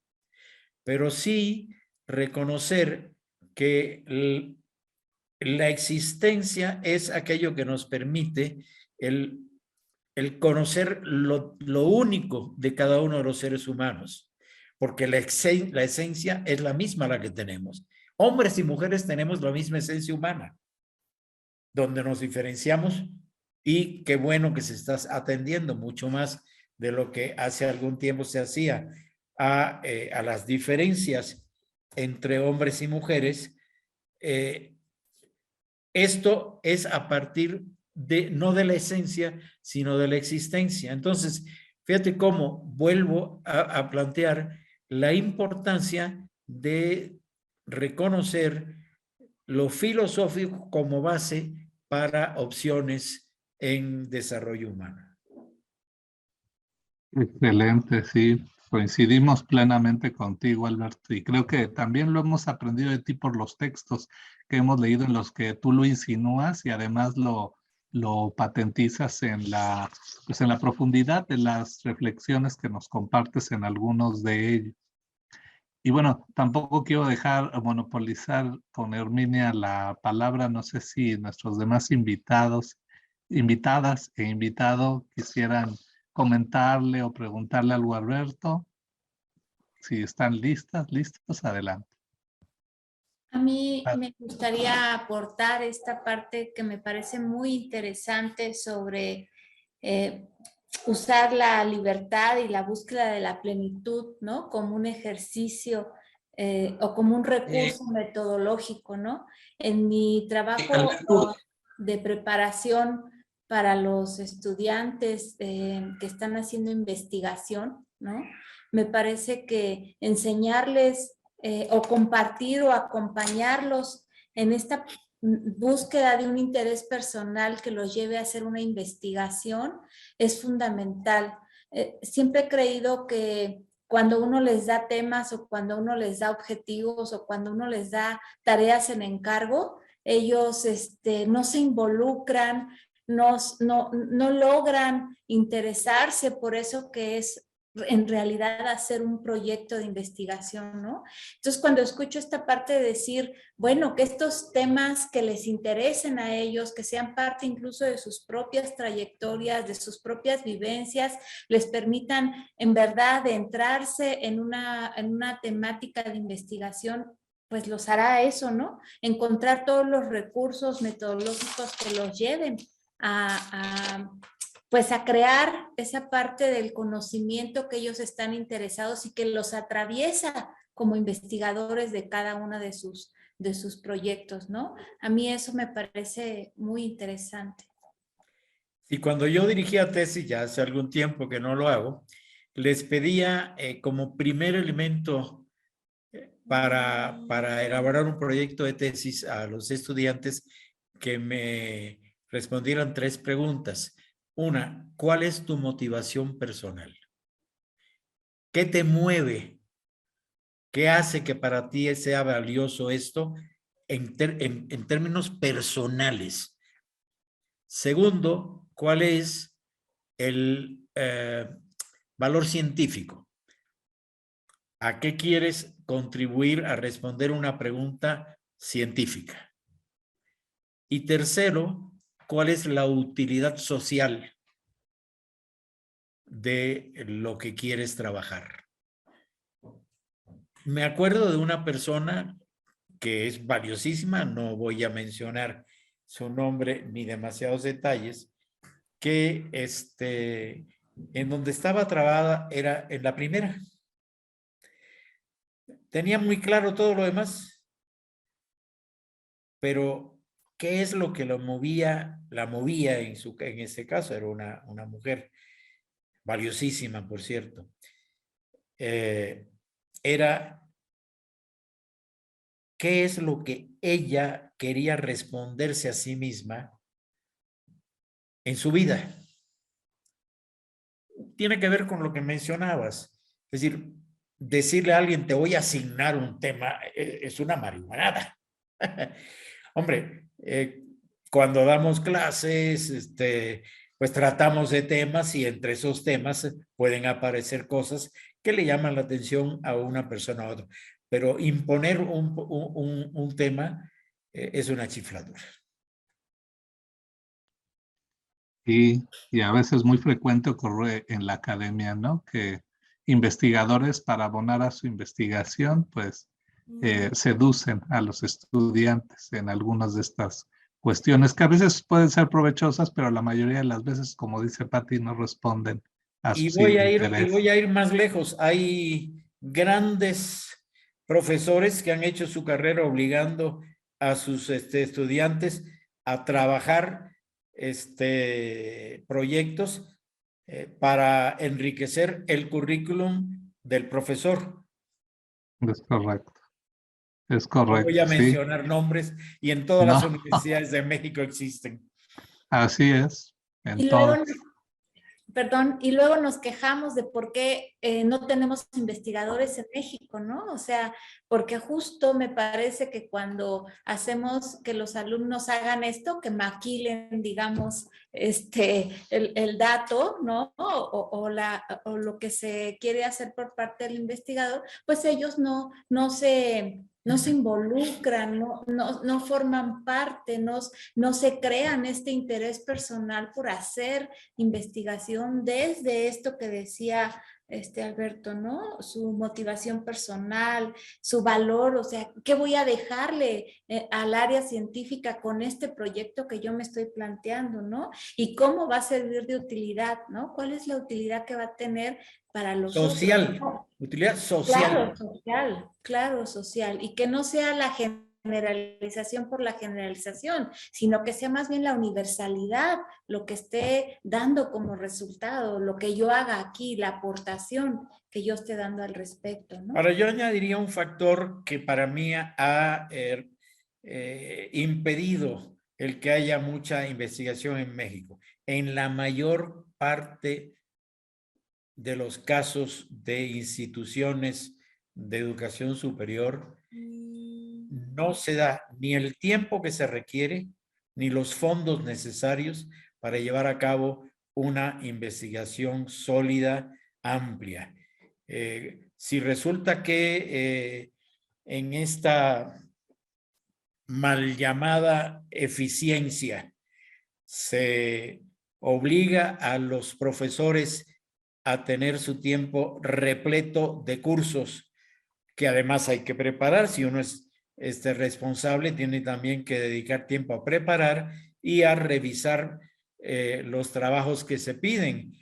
pero sí reconocer que la existencia es aquello que nos permite el conocer lo único de cada uno de los seres humanos, porque la esencia es la misma la que tenemos. Hombres y mujeres tenemos la misma esencia humana, donde nos diferenciamos, y qué bueno que se está atendiendo mucho más de lo que hace algún tiempo se hacía a las diferencias entre hombres y mujeres. Esto es a partir de, no de la esencia, sino de la existencia. Entonces, fíjate cómo vuelvo a plantear la importancia de reconocer lo filosófico como base para opciones en desarrollo humano. Excelente, sí. Coincidimos plenamente contigo, Alberto, y creo que también lo hemos aprendido de ti por los textos que hemos leído en los que tú lo insinúas y además lo patentizas pues en la profundidad de las reflexiones que nos compartes en algunos de ellos. Y bueno, tampoco quiero dejar monopolizar con Herminia la palabra. No sé si nuestros demás invitados, invitadas e invitado quisieran comentarle o preguntarle algo a Alberto. Si están listos, adelante. A mí me gustaría aportar esta parte que me parece muy interesante sobre usar la libertad y la búsqueda de la plenitud, ¿no? Como un ejercicio o como un recurso metodológico, ¿no? En mi trabajo de preparación para los estudiantes que están haciendo investigación, ¿no? Me parece que enseñarles o compartir o acompañarlos en esta búsqueda de un interés personal que los lleve a hacer una investigación es fundamental. Siempre he creído que cuando uno les da temas o cuando uno les da objetivos o cuando uno les da tareas en encargo, ellos no se involucran, no logran interesarse por eso que es en realidad hacer un proyecto de investigación, ¿no? Entonces, cuando escucho esta parte de decir, bueno, que estos temas que les interesen a ellos, que sean parte incluso de sus propias trayectorias, de sus propias vivencias, les permitan en verdad adentrarse en una temática de investigación, pues los hará eso, ¿no? Encontrar todos los recursos metodológicos que los lleven pues a crear esa parte del conocimiento que ellos están interesados y que los atraviesa como investigadores de cada uno de sus proyectos, ¿no? A mí eso me parece muy interesante. Y cuando yo dirigía tesis, ya hace algún tiempo que no lo hago, les pedía como primer elemento para elaborar un proyecto de tesis a los estudiantes que me respondieran 3 preguntas. Una, ¿cuál es tu motivación personal? ¿Qué te mueve? ¿Qué hace que para ti sea valioso esto en términos personales? Segundo, ¿cuál es el valor científico? ¿A qué quieres contribuir a responder una pregunta científica? Y tercero, ¿cuál es la utilidad social de lo que quieres trabajar? Me acuerdo de una persona que es valiosísima, no voy a mencionar su nombre ni demasiados detalles, que en donde estaba trabada era en la primera. Tenía muy claro todo lo demás, pero ¿qué es lo que la movía en este caso? Era una mujer valiosísima, por cierto. Era qué es lo que ella quería responderse a sí misma en su vida. Tiene que ver con lo que mencionabas. Es decir, decirle a alguien, te voy a asignar un tema, es una marihuanada. Hombre, cuando damos clases, pues tratamos de temas y entre esos temas pueden aparecer cosas que le llaman la atención a una persona a otra. Pero imponer un tema es una chifladura. Y a veces muy frecuente ocurre en la academia, ¿no? Que investigadores para abonar a su investigación, pues seducen a los estudiantes en algunas de estas cuestiones que a veces pueden ser provechosas, pero la mayoría de las veces, como dice Patti, no responden a sus intereses. Voy a ir más lejos. Hay grandes profesores que han hecho su carrera obligando a sus estudiantes a trabajar proyectos para enriquecer el currículum del profesor. Es correcto. Es No voy correcto, a mencionar nombres y en todas las universidades de México existen. Así es, en Y luego, todas. perdón, y luego nos quejamos de por qué no tenemos investigadores en México, ¿no? O sea, porque justo me parece que cuando hacemos que los alumnos hagan esto, que maquilen, digamos, el dato, ¿no? O lo que se quiere hacer por parte del investigador, pues ellos no se involucran, no forman parte, no se crean este interés personal por hacer investigación desde esto que decía Alberto, ¿no? Su motivación personal, su valor, o sea, ¿qué voy a dejarle al área científica con este proyecto que yo me estoy planteando, ¿no? Y cómo va a servir de utilidad, ¿no? ¿Cuál es la utilidad que va a tener para los social, otros? utilidad social. Claro, social. Y que no sea la generalización por la generalización, sino que sea más bien la universalidad lo que esté dando como resultado, lo que yo haga aquí, la aportación que yo esté dando al respecto, ¿no? Ahora, yo añadiría un factor que para mí ha impedido el que haya mucha investigación en México. En la mayor parte de los casos de instituciones de educación superior, no se da ni el tiempo que se requiere, ni los fondos necesarios para llevar a cabo una investigación sólida, amplia. Si resulta que en esta mal llamada eficiencia se obliga a los profesores a tener su tiempo repleto de cursos que además hay que preparar. Si uno es responsable, tiene también que dedicar tiempo a preparar y a revisar los trabajos que se piden.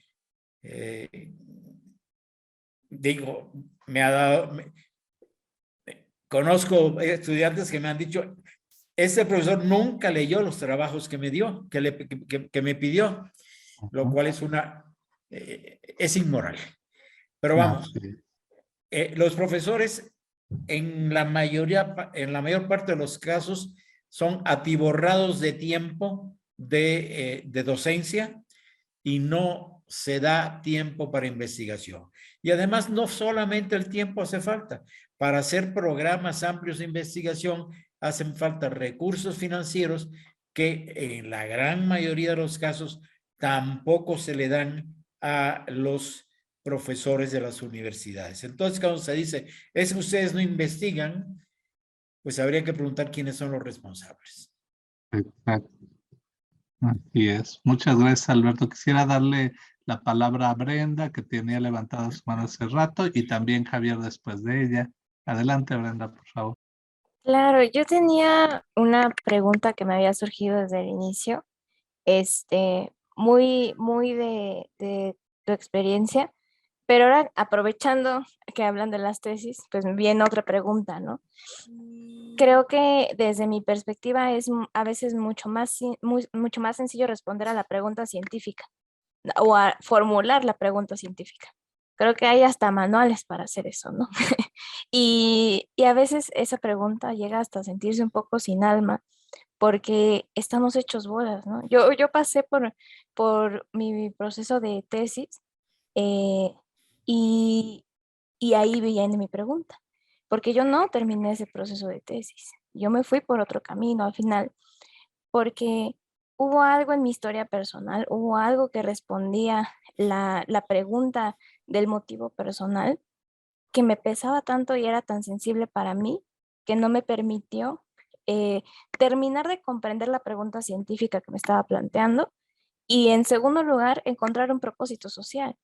Digo, conozco estudiantes que me han dicho, ese profesor nunca leyó los trabajos que me dio, que me pidió, lo cual es inmoral. Pero vamos, los profesores en la mayor parte de los casos son atiborrados de tiempo de docencia y no se da tiempo para investigación. Y además no solamente el tiempo hace falta. Para hacer programas amplios de investigación hacen falta recursos financieros que en la gran mayoría de los casos tampoco se le dan a los profesores de las universidades. Entonces, cuando se dice, es que ustedes no investigan, pues habría que preguntar quiénes son los responsables. Exacto. Así es. Muchas gracias, Alberto. Quisiera darle la palabra a Brenda, que tenía levantada su mano hace rato, y también Javier después de ella. Adelante, Brenda, por favor. Claro, yo tenía una pregunta que me había surgido desde el inicio, muy de tu experiencia, pero ahora aprovechando que hablan de las tesis, pues me viene otra pregunta, ¿no? Creo que desde mi perspectiva es a veces mucho más sencillo responder a la pregunta científica o a formular la pregunta científica. Creo que hay hasta manuales para hacer eso, ¿no? Y a veces esa pregunta llega hasta a sentirse un poco sin alma porque estamos hechos bolas, ¿no? Yo pasé por mi proceso de tesis y ahí viene mi pregunta, porque yo no terminé ese proceso de tesis. Yo me fui por otro camino al final, porque hubo algo en mi historia personal, hubo algo que respondía la pregunta del motivo personal que me pesaba tanto y era tan sensible para mí que no me permitió terminar de comprender la pregunta científica que me estaba planteando y en segundo lugar, encontrar un propósito social.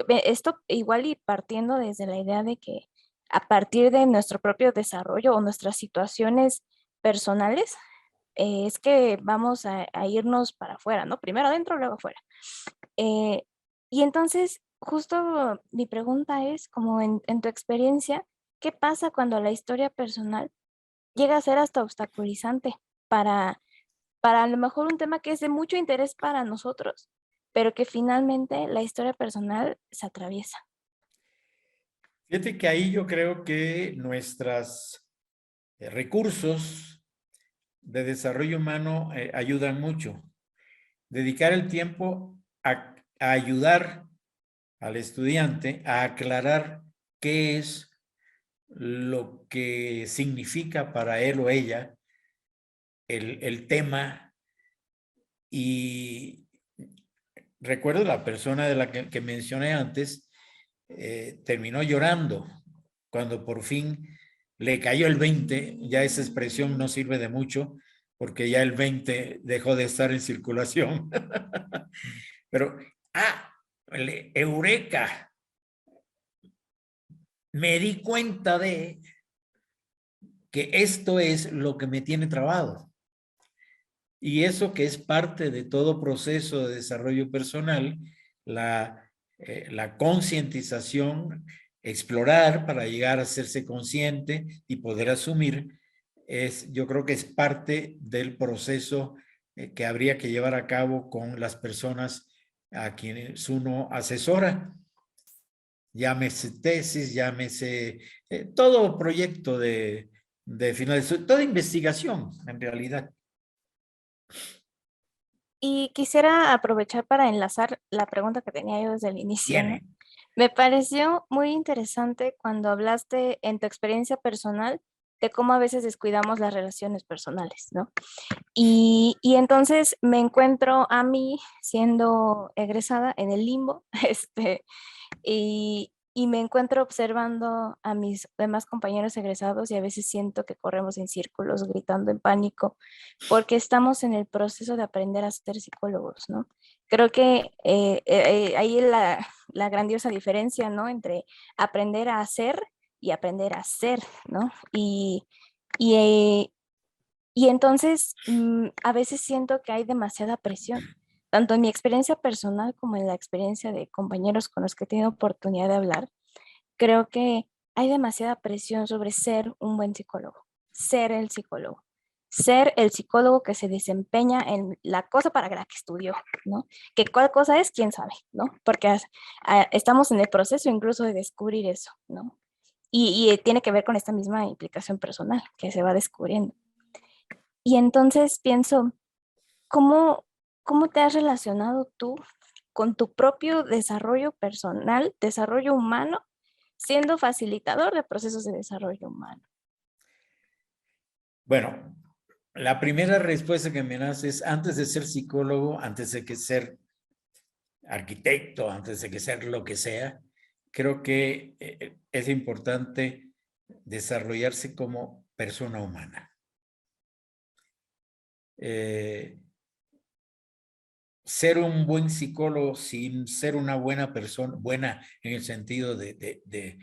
Esto igual y partiendo desde la idea de que a partir de nuestro propio desarrollo o nuestras situaciones personales, es que vamos a irnos para afuera, ¿no? Primero adentro, luego afuera. Y entonces, justo mi pregunta es, como en tu experiencia, ¿qué pasa cuando la historia personal llega a ser hasta obstaculizante para a lo mejor un tema que es de mucho interés para nosotros, pero que finalmente la historia personal se atraviesa? Fíjate que ahí yo creo que nuestros recursos de desarrollo humano ayudan mucho. Dedicar el tiempo a ayudar al estudiante a aclarar qué es lo que significa para él o ella el tema. Y recuerdo la persona de la que mencioné antes, terminó llorando cuando por fin le cayó el 20. Ya esa expresión no sirve de mucho porque ya el 20 dejó de estar en circulación. Pero, eureka, me di cuenta de que esto es lo que me tiene trabado. Y eso que es parte de todo proceso de desarrollo personal, la concientización, explorar para llegar a hacerse consciente y poder asumir, yo creo que es parte del proceso que habría que llevar a cabo con las personas a quienes uno asesora. Llámese tesis, llámese todo proyecto de finalización, toda investigación en realidad. Y quisiera aprovechar para enlazar la pregunta que tenía yo desde el inicio, ¿no? Me pareció muy interesante cuando hablaste en tu experiencia personal de cómo a veces descuidamos las relaciones personales, ¿no? Y entonces me encuentro a mí siendo egresada en el limbo, y me encuentro observando a mis demás compañeros egresados y a veces siento que corremos en círculos gritando en pánico porque estamos en el proceso de aprender a ser psicólogos, ¿no? Creo que ahí es la grandiosa diferencia, ¿no? Entre aprender a hacer y aprender a ser, ¿no? Y entonces a veces siento que hay demasiada presión, tanto en mi experiencia personal como en la experiencia de compañeros con los que he tenido oportunidad de hablar. Creo que hay demasiada presión sobre ser un buen psicólogo, ser el psicólogo que se desempeña en la cosa para la que estudió, ¿no? Que cuál cosa es, quién sabe, ¿no? Porque estamos en el proceso incluso de descubrir eso, ¿no? Y tiene que ver con esta misma implicación personal que se va descubriendo. Y entonces pienso, ¿cómo te has relacionado tú con tu propio desarrollo personal, desarrollo humano, siendo facilitador de procesos de desarrollo humano? Bueno, la primera respuesta que me das es, antes de ser psicólogo, antes de que ser arquitecto, antes de que ser lo que sea, creo que es importante desarrollarse como persona humana. Ser un buen psicólogo sin ser una buena persona, buena en el sentido de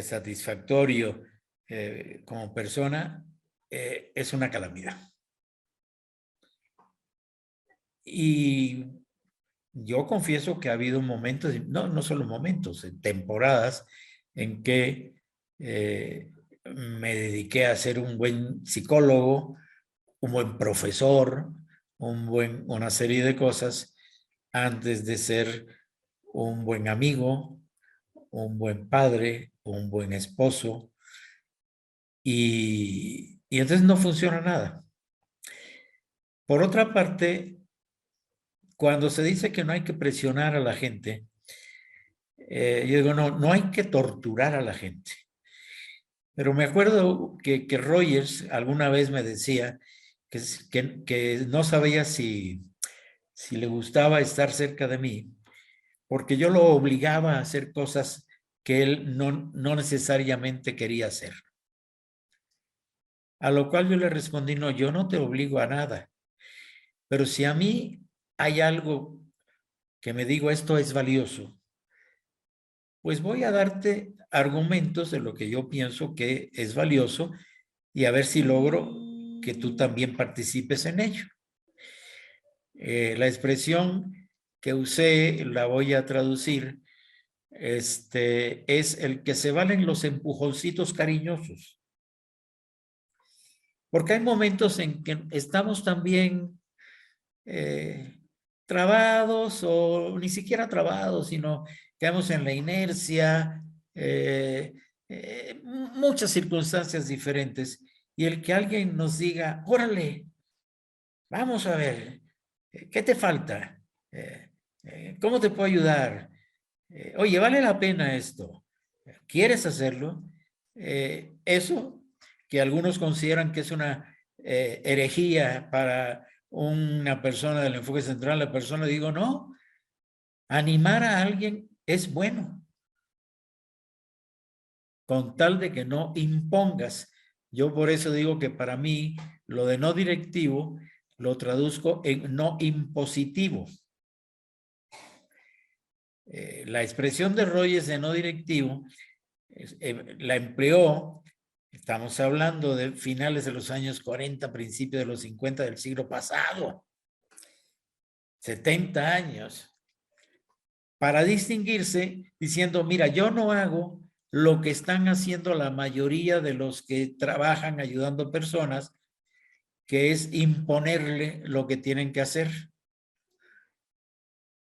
satisfactorio como persona, es una calamidad. Y yo confieso que ha habido momentos, no solo momentos, temporadas en que me dediqué a ser un buen psicólogo, un buen profesor, una serie de cosas antes de ser un buen amigo, un buen padre, un buen esposo. Y entonces no funciona nada. Por otra parte, cuando se dice que no hay que presionar a la gente, yo digo, no hay que torturar a la gente. Pero me acuerdo que Rogers alguna vez me decía que no sabía si le gustaba estar cerca de mí, porque yo lo obligaba a hacer cosas que él no necesariamente quería hacer. A lo cual yo le respondí, no, yo no te obligo a nada, pero si a mí hay algo que me digo esto es valioso, pues voy a darte argumentos de lo que yo pienso que es valioso y a ver si logro que tú también participes en ello. La expresión que usé, la voy a traducir, es el que se valen los empujoncitos cariñosos. Porque hay momentos en que estamos también trabados o ni siquiera trabados, sino quedamos en la inercia, muchas circunstancias diferentes. Y el que alguien nos diga, órale, vamos a ver, ¿qué te falta? ¿Cómo te puedo ayudar? Oye, ¿vale la pena esto? ¿Quieres hacerlo? Eso, que algunos consideran que es una herejía para una persona del enfoque central, la persona, digo, no, animar a alguien es bueno, con tal de que no impongas. Yo por eso digo que para mí lo de no directivo lo traduzco en no impositivo. La expresión de Rogers de no directivo la empleó, estamos hablando de finales de los años 40, principios de los 50 del siglo pasado, 70 años, para distinguirse diciendo, mira, yo no hago lo que están haciendo la mayoría de los que trabajan ayudando personas, que es imponerle lo que tienen que hacer.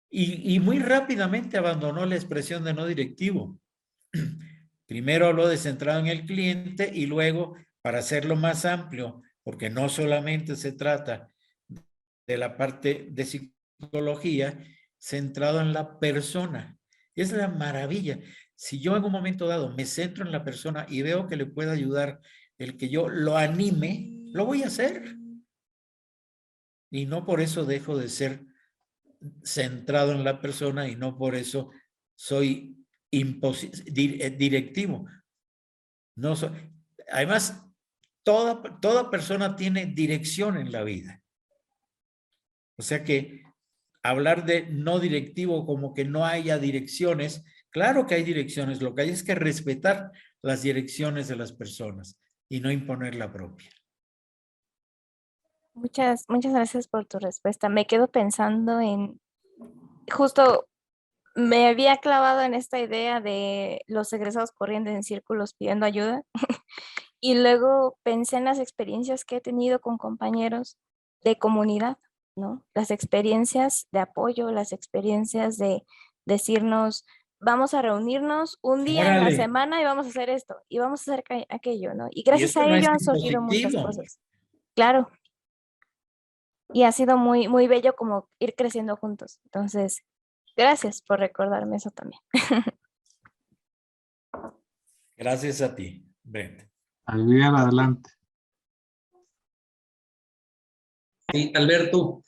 Y muy rápidamente abandonó la expresión de no directivo. Primero habló de centrado en el cliente y luego, para hacerlo más amplio, porque no solamente se trata de la parte de psicología, centrado en la persona. Es la maravilla. Si yo en un momento dado me centro en la persona y veo que le puede ayudar el que yo lo anime, lo voy a hacer. Y no por eso dejo de ser centrado en la persona y no por eso soy directivo. No soy, además, toda persona tiene dirección en la vida. O sea que hablar de no directivo como que no haya direcciones, claro que hay direcciones, lo que hay es que respetar las direcciones de las personas y no imponer la propia. Muchas gracias por tu respuesta. Me quedo pensando en, justo me había clavado en esta idea de los egresados corriendo en círculos pidiendo ayuda y luego pensé en las experiencias que he tenido con compañeros de comunidad, ¿no? Las experiencias de apoyo, las experiencias de decirnos, vamos a reunirnos un día en la semana y vamos a hacer esto y vamos a hacer aquello, ¿no? Y gracias a ello han surgido muchas cosas. Claro. Y ha sido muy, muy bello como ir creciendo juntos. Entonces, gracias por recordarme eso también. Gracias a ti, Brent. Javier, adelante. Sí, Alberto,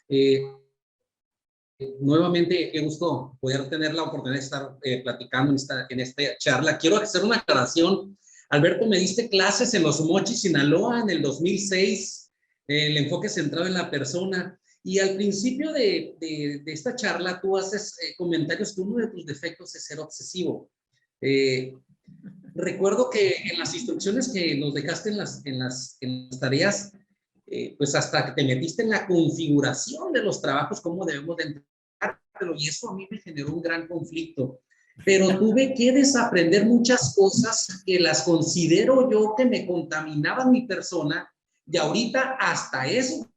nuevamente qué gusto poder tener la oportunidad de estar platicando en esta charla. Quiero hacer una aclaración. Alberto, me diste clases en Los Mochis, Sinaloa, en el 2006. El enfoque centrado en la persona. Y al principio de esta charla, tú haces comentarios que uno de tus defectos es ser obsesivo. Recuerdo que en las instrucciones que nos dejaste en las tareas, pues hasta que te metiste en la configuración de los trabajos, cómo debemos de entregarlo, y eso a mí me generó un gran conflicto. Pero tuve que desaprender muchas cosas que las considero yo que me contaminaban mi persona. Y ahorita hasta eso,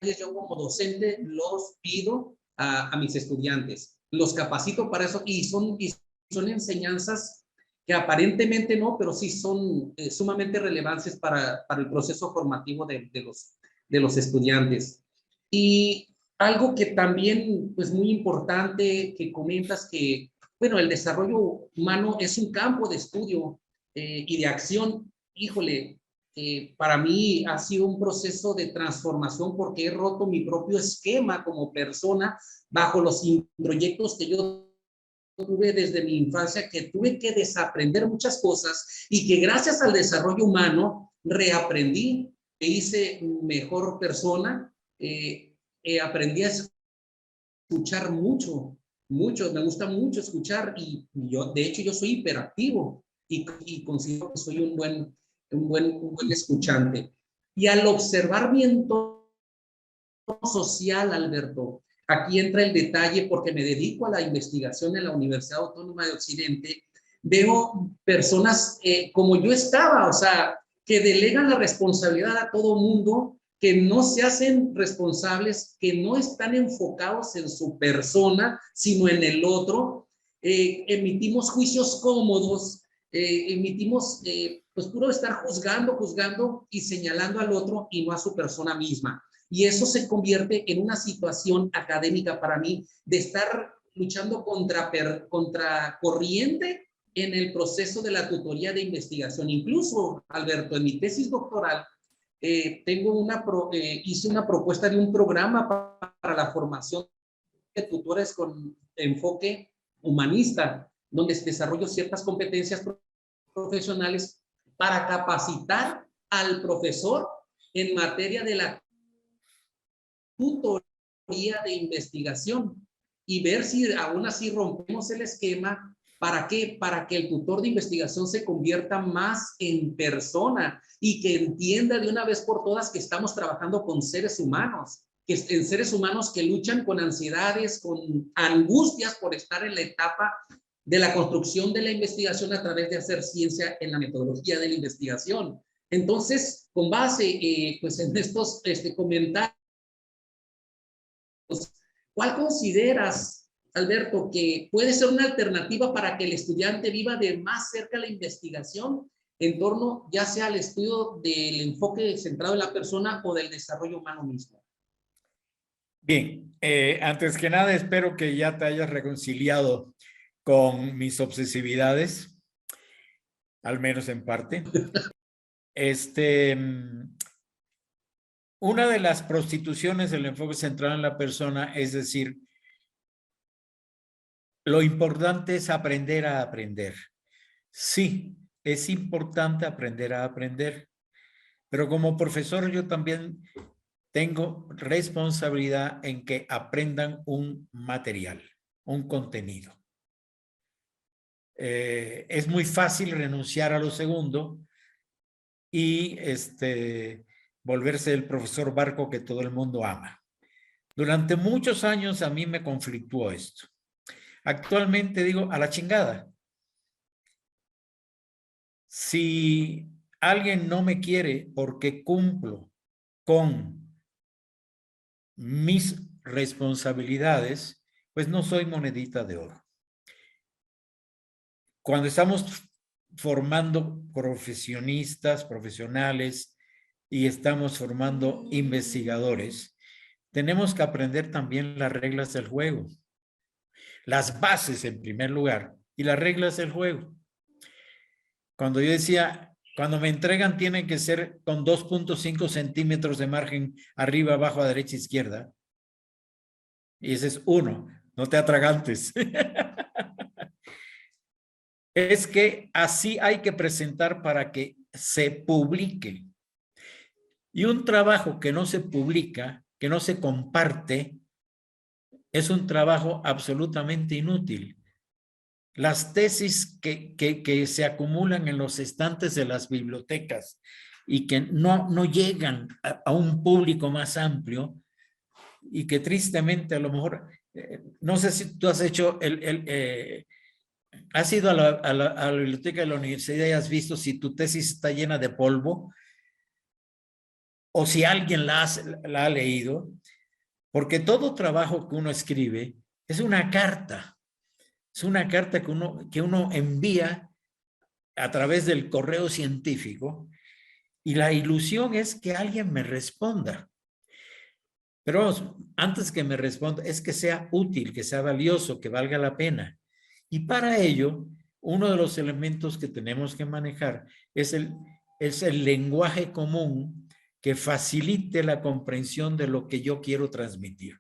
yo como docente los pido a mis estudiantes, los capacito para eso y son enseñanzas que aparentemente no, pero sí son sumamente relevantes para el proceso formativo de los estudiantes. Y algo que también, pues muy importante que comentas que, bueno, el desarrollo humano es un campo de estudio y de acción. Híjole, para mí ha sido un proceso de transformación porque he roto mi propio esquema como persona bajo los proyectos que yo tuve desde mi infancia, que tuve que desaprender muchas cosas y que gracias al desarrollo humano reaprendí, me hice mejor persona, aprendí a escuchar mucho, me gusta mucho escuchar y yo, de hecho, yo soy hiperactivo y considero que soy un buen escuchante. Y al observar mi entorno social, Alberto, aquí entra el detalle porque me dedico a la investigación en la Universidad Autónoma de Occidente, veo personas como yo estaba, o sea, que delegan la responsabilidad a todo mundo, que no se hacen responsables, que no están enfocados en su persona, sino en el otro. Emitimos juicios cómodos, emitimos pues puro estar juzgando y señalando al otro y no a su persona misma. Y eso se convierte en una situación académica para mí de estar luchando contra corriente en el proceso de la tutoría de investigación. Incluso, Alberto, en mi tesis doctoral, hice una propuesta de un programa para la formación de tutores con enfoque humanista, donde se desarrolló ciertas competencias profesionales para capacitar al profesor en materia de la tutoría de investigación y ver si aún así rompemos el esquema. ¿Para qué? Para que el tutor de investigación se convierta más en persona y que entienda de una vez por todas que estamos trabajando con seres humanos, en seres humanos que luchan con ansiedades, con angustias por estar en la etapa de la construcción de la investigación a través de hacer ciencia en la metodología de la investigación. Entonces, con base pues en estos comentarios, ¿cuál consideras, Alberto, que puede ser una alternativa para que el estudiante viva de más cerca la investigación en torno ya sea al estudio del enfoque centrado en la persona o del desarrollo humano mismo? Bien, antes que nada espero que ya te hayas reconciliado con mis obsesividades, al menos en parte. Una de las prostituciones del enfoque centrado en la persona, es decir, lo importante es aprender a aprender. Sí, es importante aprender a aprender, pero como profesor yo también tengo responsabilidad en que aprendan un material, un contenido. Es muy fácil renunciar a lo segundo y volverse el profesor Barco que todo el mundo ama. Durante muchos años a mí me conflictuó esto. Actualmente digo, a la chingada. Si alguien no me quiere porque cumplo con mis responsabilidades, pues no soy monedita de oro. Cuando estamos formando profesionistas, profesionales y estamos formando investigadores, tenemos que aprender también las reglas del juego. Las bases en primer lugar y las reglas del juego. Cuando yo decía, cuando me entregan tiene que ser con 2.5 centímetros de margen arriba, abajo, a derecha, izquierda. Y ese es uno, no te atragantes. Es que así hay que presentar para que se publique. Y un trabajo que no se publica, que no se comparte, es un trabajo absolutamente inútil. Las tesis que se acumulan en los estantes de las bibliotecas y que no llegan a un público más amplio y que tristemente a lo mejor, no sé si tú has hecho has ido a la biblioteca de la universidad y has visto si tu tesis está llena de polvo o si alguien la ha leído, porque todo trabajo que uno escribe es una carta. Es una carta que uno envía a través del correo científico y la ilusión es que alguien me responda. Pero antes que me responda, es que sea útil, que sea valioso, que valga la pena. Y para ello, uno de los elementos que tenemos que manejar es es el lenguaje común que facilite la comprensión de lo que yo quiero transmitir.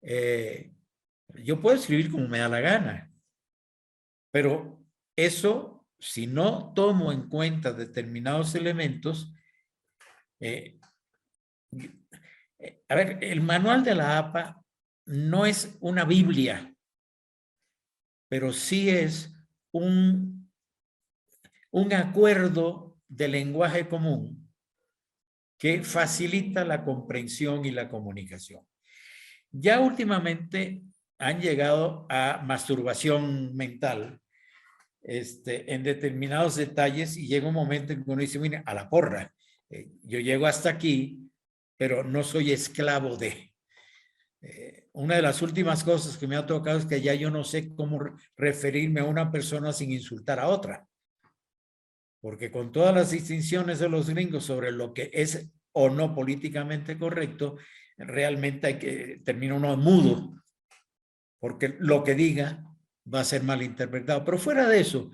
Yo puedo escribir como me da la gana, pero eso, si no tomo en cuenta determinados elementos, a ver, el manual de la APA no es una Biblia, pero sí es un acuerdo de lenguaje común que facilita la comprensión y la comunicación. Ya últimamente han llegado a masturbación mental en determinados detalles y llega un momento en que uno dice, mire, a la porra, yo llego hasta aquí, pero no soy esclavo de. Una de las últimas cosas que me ha tocado es que ya yo no sé cómo referirme a una persona sin insultar a otra. Porque con todas las distinciones de los gringos sobre lo que es o no políticamente correcto, realmente termina uno mudo, porque lo que diga va a ser mal interpretado. Pero fuera de eso,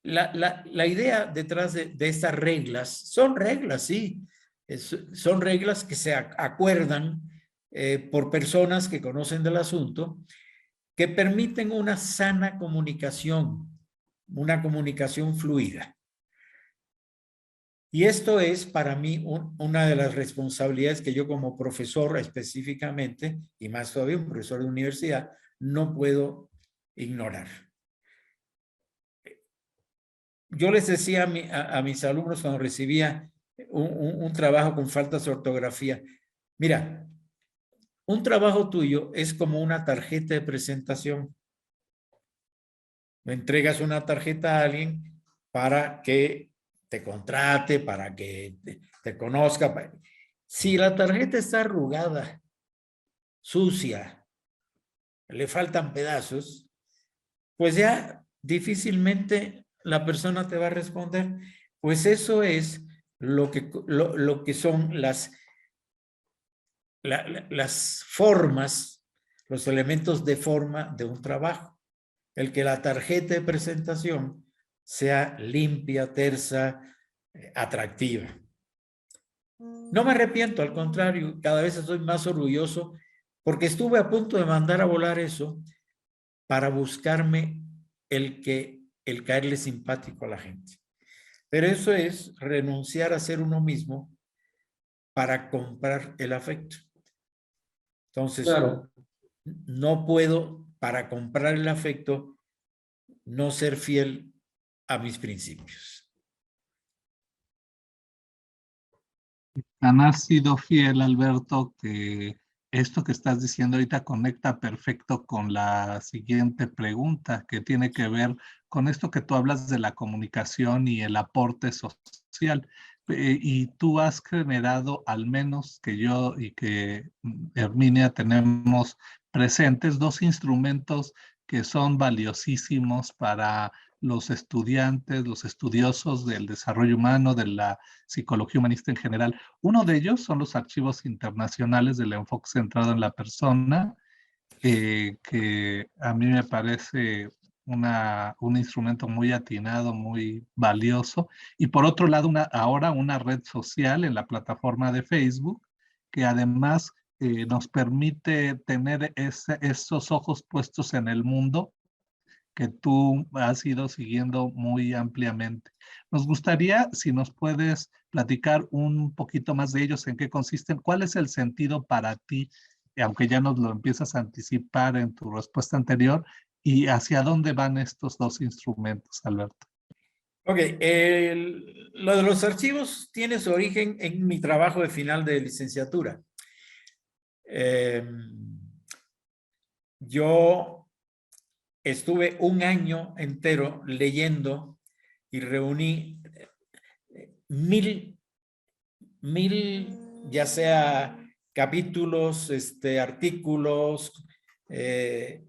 la idea detrás de estas reglas, son reglas, sí, son reglas que se acuerdan por personas que conocen del asunto, que permiten una sana comunicación, una comunicación fluida. Y esto es para mí una de las responsabilidades que yo como profesor específicamente, y más todavía un profesor de universidad, no puedo ignorar. Yo les decía a mis alumnos cuando recibía un trabajo con faltas de ortografía, mira, un trabajo tuyo es como una tarjeta de presentación. Me entregas una tarjeta a alguien para que te contrate, para que te conozca. Si la tarjeta está arrugada, sucia, le faltan pedazos, pues ya difícilmente la persona te va a responder. Pues eso es lo que son las formas, los elementos de forma de un trabajo. El que la tarjeta de presentación sea limpia, tersa, atractiva. No me arrepiento, al contrario, cada vez estoy más orgulloso porque estuve a punto de mandar a volar eso para buscarme el caerle simpático a la gente. Pero eso es renunciar a ser uno mismo para comprar el afecto. Entonces, claro, no puedo, para comprar el afecto, no ser fiel a mis principios. Has sido fiel, Alberto, que esto que estás diciendo ahorita conecta perfecto con la siguiente pregunta, que tiene que ver con esto que tú hablas de la comunicación y el aporte social. Y tú has generado, al menos que yo y que Herminia tenemos presentes, dos instrumentos que son valiosísimos para los estudiantes, los estudiosos del desarrollo humano, de la psicología humanista en general. Uno de ellos son los archivos internacionales del enfoque centrado en la persona, que a mí me parece un instrumento muy atinado, muy valioso. Y por otro lado, ahora una red social en la plataforma de Facebook, que además nos permite tener esos ojos puestos en el mundo que tú has ido siguiendo muy ampliamente. Nos gustaría, si nos puedes platicar un poquito más de ellos, en qué consisten, cuál es el sentido para ti, aunque ya nos lo empiezas a anticipar en tu respuesta anterior, y hacia dónde van estos dos instrumentos, Alberto. Ok, lo de los archivos tiene su origen en mi trabajo de final de licenciatura. Yo estuve un año entero leyendo y reuní mil, ya sea capítulos, artículos de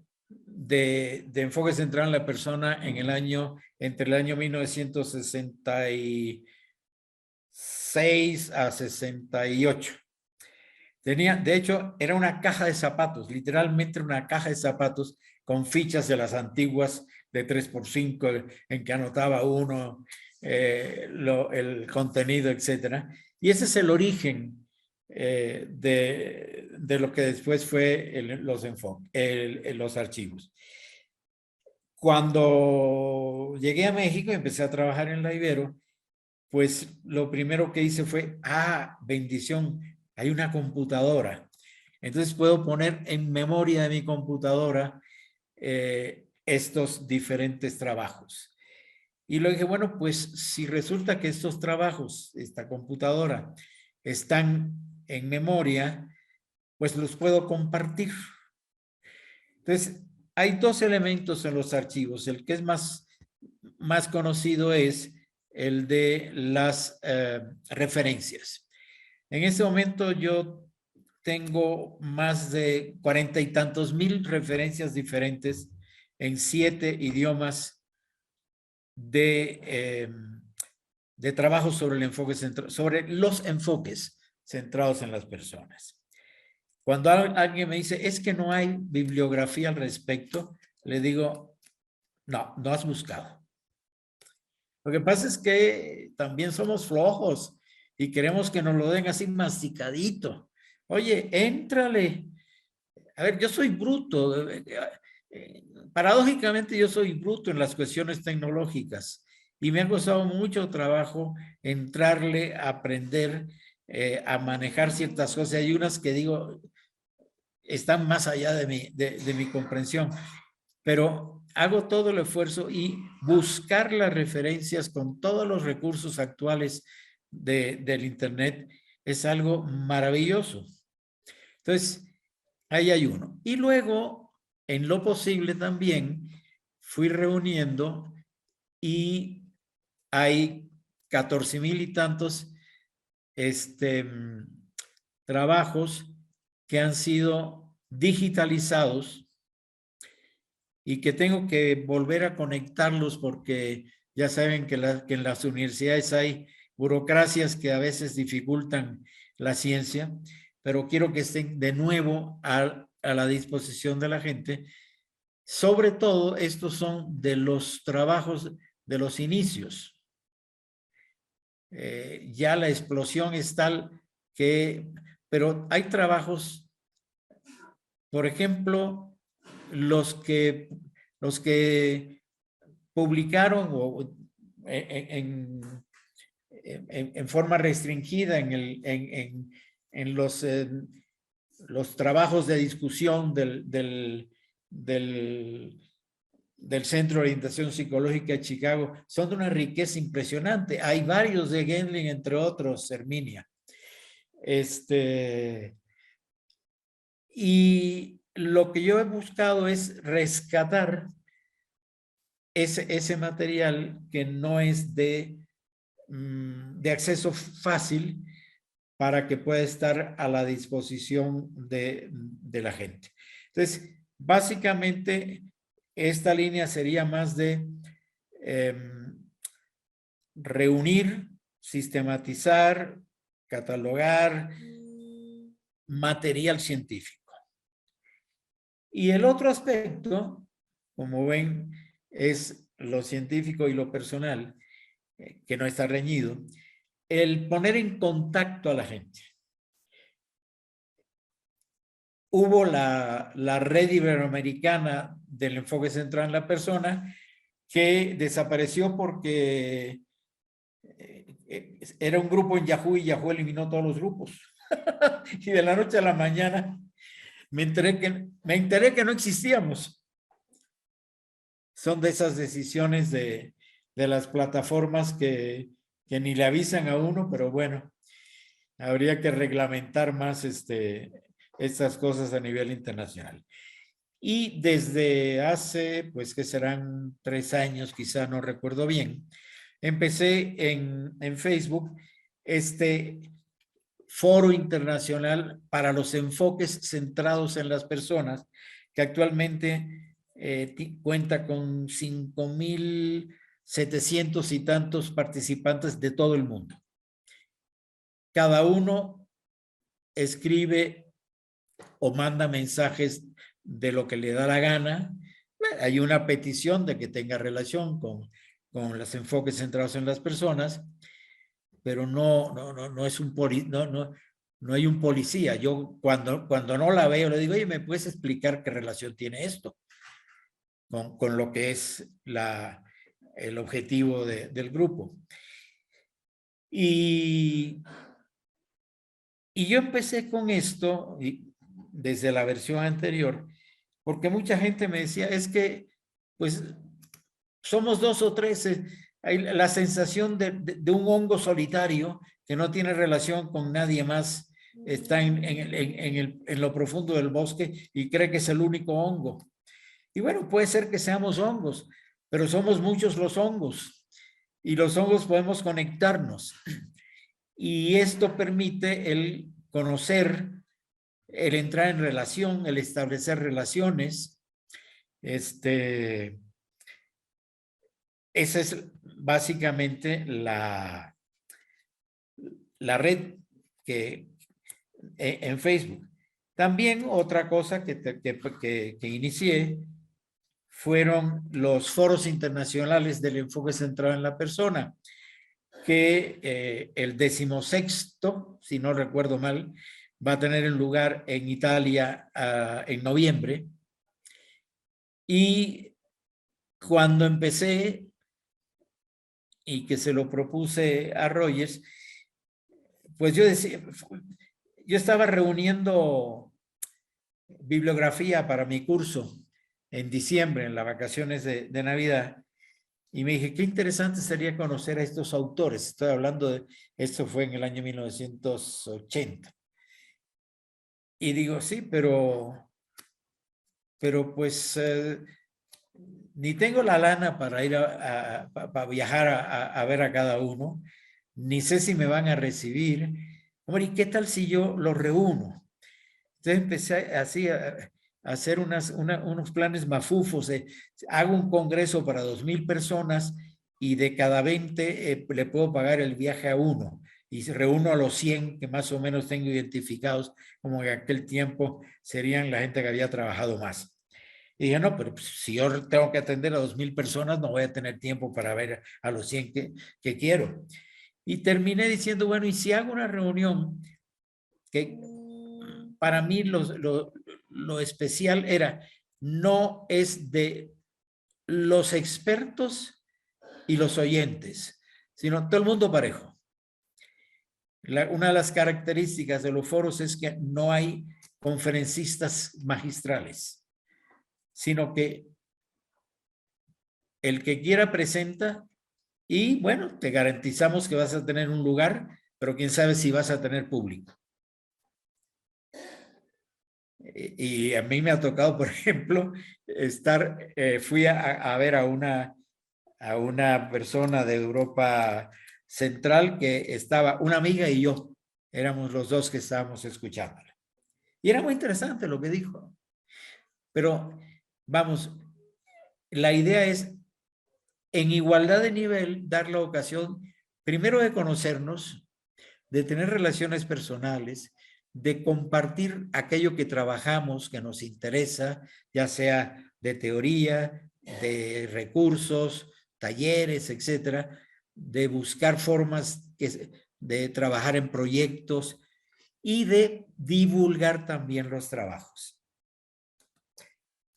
enfoque central en la persona entre el año 1966 a 68. De hecho, era una caja de zapatos, literalmente una caja de zapatos con fichas de las antiguas de 3x5 en que anotaba uno el contenido, etcétera. Y ese es el origen de lo que después fue los archivos. Cuando llegué a México y empecé a trabajar en la Ibero, pues lo primero que hice fue, bendición, hay una computadora. Entonces puedo poner en memoria de mi computadora estos diferentes trabajos. Y luego dije, bueno, pues si resulta que estos trabajos, esta computadora, están en memoria, pues los puedo compartir. Entonces, hay dos elementos en los archivos. El que es más conocido es el de las referencias. En este momento yo tengo más de 40 y tantos mil referencias diferentes en 7 idiomas de trabajos sobre el enfoque sobre los enfoques centrados en las personas. Cuando alguien me dice, es que no hay bibliografía al respecto, le digo, no has buscado. Lo que pasa es que también somos flojos y queremos que nos lo den así masticadito. Oye, éntrale. A ver, yo soy bruto. Paradójicamente yo soy bruto en las cuestiones tecnológicas y me ha costado mucho trabajo entrarle a aprender a manejar ciertas cosas. Hay unas que digo están más allá de mi comprensión, pero hago todo el esfuerzo y buscar las referencias con todos los recursos actuales del Internet es algo maravilloso. Entonces, ahí hay uno. Y luego, en lo posible también, fui reuniendo y hay 14,000 y tantos trabajos que han sido digitalizados y que tengo que volver a conectarlos porque ya saben que en las universidades hay burocracias que a veces dificultan la ciencia, pero quiero que estén de nuevo a la disposición de la gente. Sobre todo, estos son de los trabajos de los inicios. Ya la explosión es tal que, pero hay trabajos, por ejemplo, los que publicaron en forma restringida en los trabajos de discusión del Centro de Orientación Psicológica de Chicago, son de una riqueza impresionante. Hay varios de Gendlin, entre otros, Herminia. Y lo que yo he buscado es rescatar ese material que no es de acceso fácil para que pueda estar a la disposición de la gente. Entonces, básicamente, esta línea sería más de reunir, sistematizar, catalogar material científico. Y el otro aspecto, como ven, es lo científico y lo personal, que no está reñido, el poner en contacto a la gente. Hubo la red iberoamericana del enfoque centrado en la persona que desapareció porque era un grupo en Yahoo y Yahoo eliminó todos los grupos. Y de la noche a la mañana me enteré que no existíamos. Son de esas decisiones de las plataformas que ni le avisan a uno, pero bueno, habría que reglamentar más estas cosas a nivel internacional. Y desde hace, pues que serán 3 años, quizá no recuerdo bien, empecé en Facebook este foro internacional para los enfoques centrados en las personas, que actualmente cuenta con 5,700 y tantos participantes de todo el mundo. Cada uno escribe o manda mensajes de lo que le da la gana. Hay una petición de que tenga relación con con los enfoques centrados en las personas, pero no es un no hay un policía. Yo cuando no la veo le digo, oye, ¿me puedes explicar qué relación tiene esto con lo que es el objetivo del grupo? Y yo empecé con esto desde la versión anterior, porque mucha gente me decía, es que pues somos 2 o 3, hay la sensación de un hongo solitario que no tiene relación con nadie más, está en lo profundo del bosque y cree que es el único hongo. Y bueno, puede ser que seamos hongos, pero somos muchos los hongos y los hongos podemos conectarnos. Y esto permite el conocer, el entrar en relación, el establecer relaciones. Esa es básicamente la red que en Facebook. También otra cosa que inicié fueron los foros internacionales del enfoque centrado en la persona, que el 16º, si no recuerdo mal, va a tener lugar en Italia en noviembre. Y cuando empecé y que se lo propuse a Rogers, pues yo estaba reuniendo bibliografía para mi curso en diciembre, en las vacaciones de Navidad, y me dije, qué interesante sería conocer a estos autores. Estoy hablando esto fue en el año 1980. Y digo, sí, pero pues ni tengo la lana para ir para viajar a ver a cada uno, ni sé si me van a recibir. Hombre, ¿y qué tal si yo los reúno? Entonces empecé así a hacer unos planes mafufos. Hago un congreso para 2,000 personas y de cada 20 le puedo pagar el viaje a uno. Y reúno a los 100 que más o menos tengo identificados, como en aquel tiempo serían la gente que había trabajado más. Y dije, no, pero pues, si yo tengo que atender a 2,000 personas, no voy a tener tiempo para ver a los 100 que quiero. Y terminé diciendo, bueno, y si hago una reunión que para mí lo especial era, no es de los expertos y los oyentes, sino todo el mundo parejo. Una de las características de los foros es que no hay conferencistas magistrales, sino que el que quiera presenta y bueno, te garantizamos que vas a tener un lugar, pero quién sabe si vas a tener público. Y a mí me ha tocado, por ejemplo, fui a ver a una persona de Europa Central que estaba, una amiga y yo, éramos los dos que estábamos escuchándola. Y era muy interesante lo que dijo. Pero, vamos, la idea es, en igualdad de nivel, dar la ocasión, primero de conocernos, de tener relaciones personales, de compartir aquello que trabajamos, que nos interesa, ya sea de teoría, de recursos, talleres, etcétera, de buscar formas de trabajar en proyectos y de divulgar también los trabajos.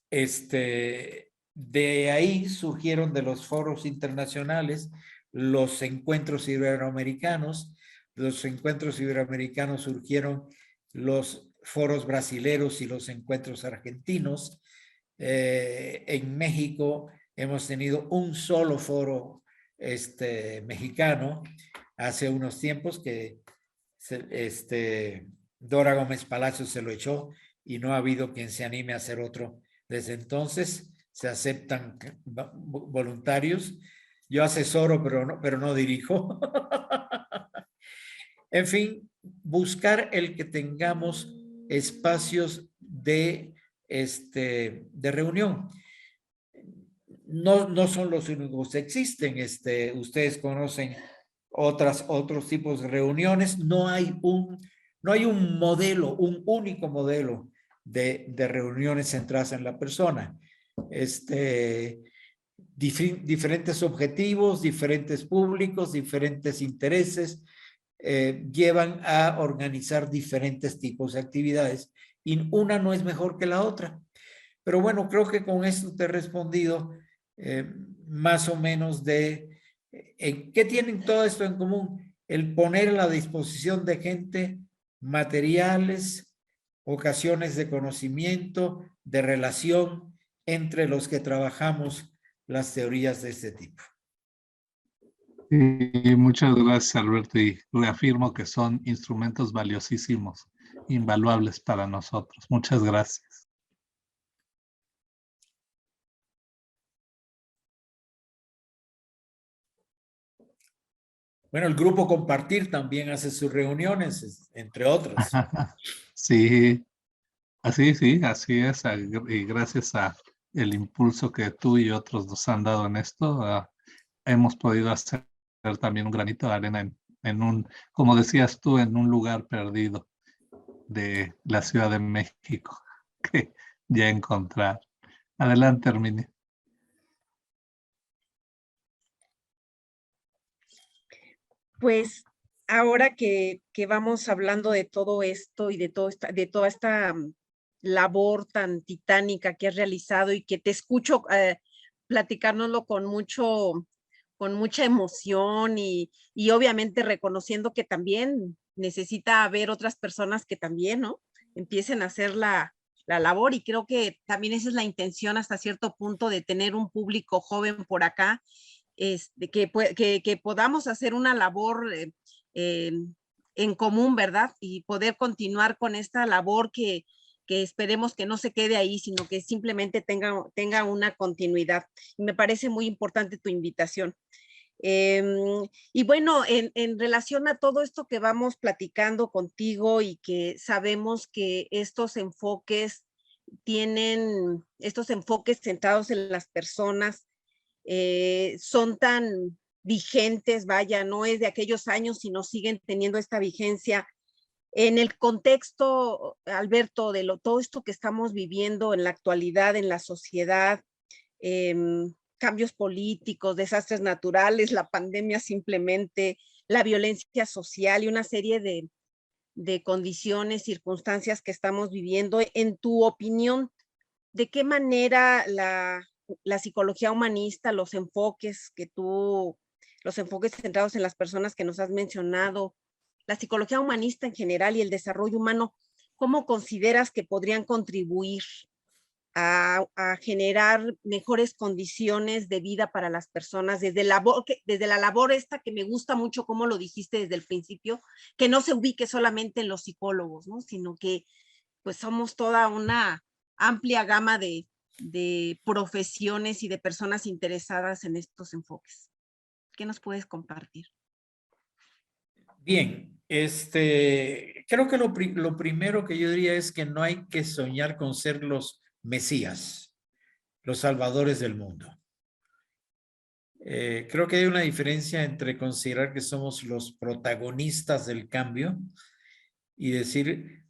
De ahí surgieron de los foros internacionales los encuentros iberoamericanos. Los encuentros iberoamericanos surgieron los foros brasileros y los encuentros argentinos. En México hemos tenido un solo foro mexicano hace unos tiempos que Dora Gómez Palacios se lo echó y no ha habido quien se anime a hacer otro. Desde entonces se aceptan voluntarios. Yo asesoro, pero no dirijo. En fin, buscar el que tengamos espacios de reunión. No son los únicos que existen. Ustedes conocen otros tipos de reuniones. No hay un modelo, un único modelo de reuniones centradas en la persona. diferentes objetivos, diferentes públicos, diferentes intereses, llevan a organizar diferentes tipos de actividades y una no es mejor que la otra. Pero bueno, creo que con esto te he respondido más o menos de qué tienen todo esto en común. El poner a la disposición de gente materiales, ocasiones de conocimiento, de relación entre los que trabajamos las teorías de este tipo. Y muchas gracias, Alberto, y reafirmo que son instrumentos valiosísimos, invaluables para nosotros. Muchas gracias. Bueno, el grupo Compartir también hace sus reuniones, entre otras. Sí, así es. Y gracias a el impulso que tú y otros nos han dado en esto, hemos podido hacer también un granito de arena en un, como decías tú, en un lugar perdido de la Ciudad de México que ya encontrar. Adelante, Herminia. Pues ahora que vamos hablando de todo esto y de toda esta labor tan titánica que has realizado y que te escucho platicárnoslo con mucha emoción y obviamente reconociendo que también necesita haber otras personas que también, ¿no? Empiecen a hacer la labor, y creo que también esa es la intención hasta cierto punto de tener un público joven por acá, que podamos hacer una labor en común, ¿verdad? Y poder continuar con esta labor que esperemos que no se quede ahí, sino que simplemente tenga una continuidad. Y me parece muy importante tu invitación. Y bueno, en relación a todo esto que vamos platicando contigo y que sabemos que estos enfoques centrados en las personas, son tan vigentes, vaya, no es de aquellos años, sino siguen teniendo esta vigencia. En el contexto, Alberto, de todo esto que estamos viviendo en la actualidad, en la sociedad, cambios políticos, desastres naturales, la pandemia simplemente, la violencia social y una serie de condiciones, circunstancias que estamos viviendo. En tu opinión, ¿de qué manera la psicología humanista, los enfoques centrados en las personas que nos has mencionado, la psicología humanista en general y el desarrollo humano, cómo consideras que podrían contribuir a generar mejores condiciones de vida para las personas desde la labor esta que me gusta mucho, como lo dijiste desde el principio, que no se ubique solamente en los psicólogos, ¿no? Sino que pues somos toda una amplia gama de profesiones y de personas interesadas en estos enfoques. ¿Qué nos puedes compartir? Bien, creo que lo primero que yo diría es que no hay que soñar con ser los mesías, los salvadores del mundo. Creo que hay una diferencia entre considerar que somos los protagonistas del cambio y decir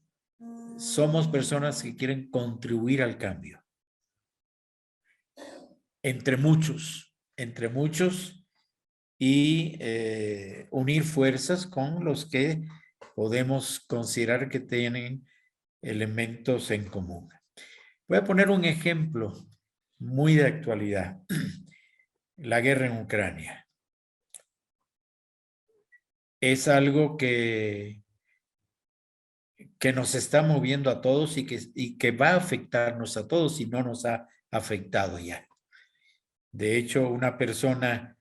somos personas que quieren contribuir al cambio. Entre muchos y unir fuerzas con los que podemos considerar que tienen elementos en común. Voy a poner un ejemplo muy de actualidad. La guerra en Ucrania. Es algo que nos está moviendo a todos y que va a afectarnos a todos si no nos ha afectado ya. De hecho, una persona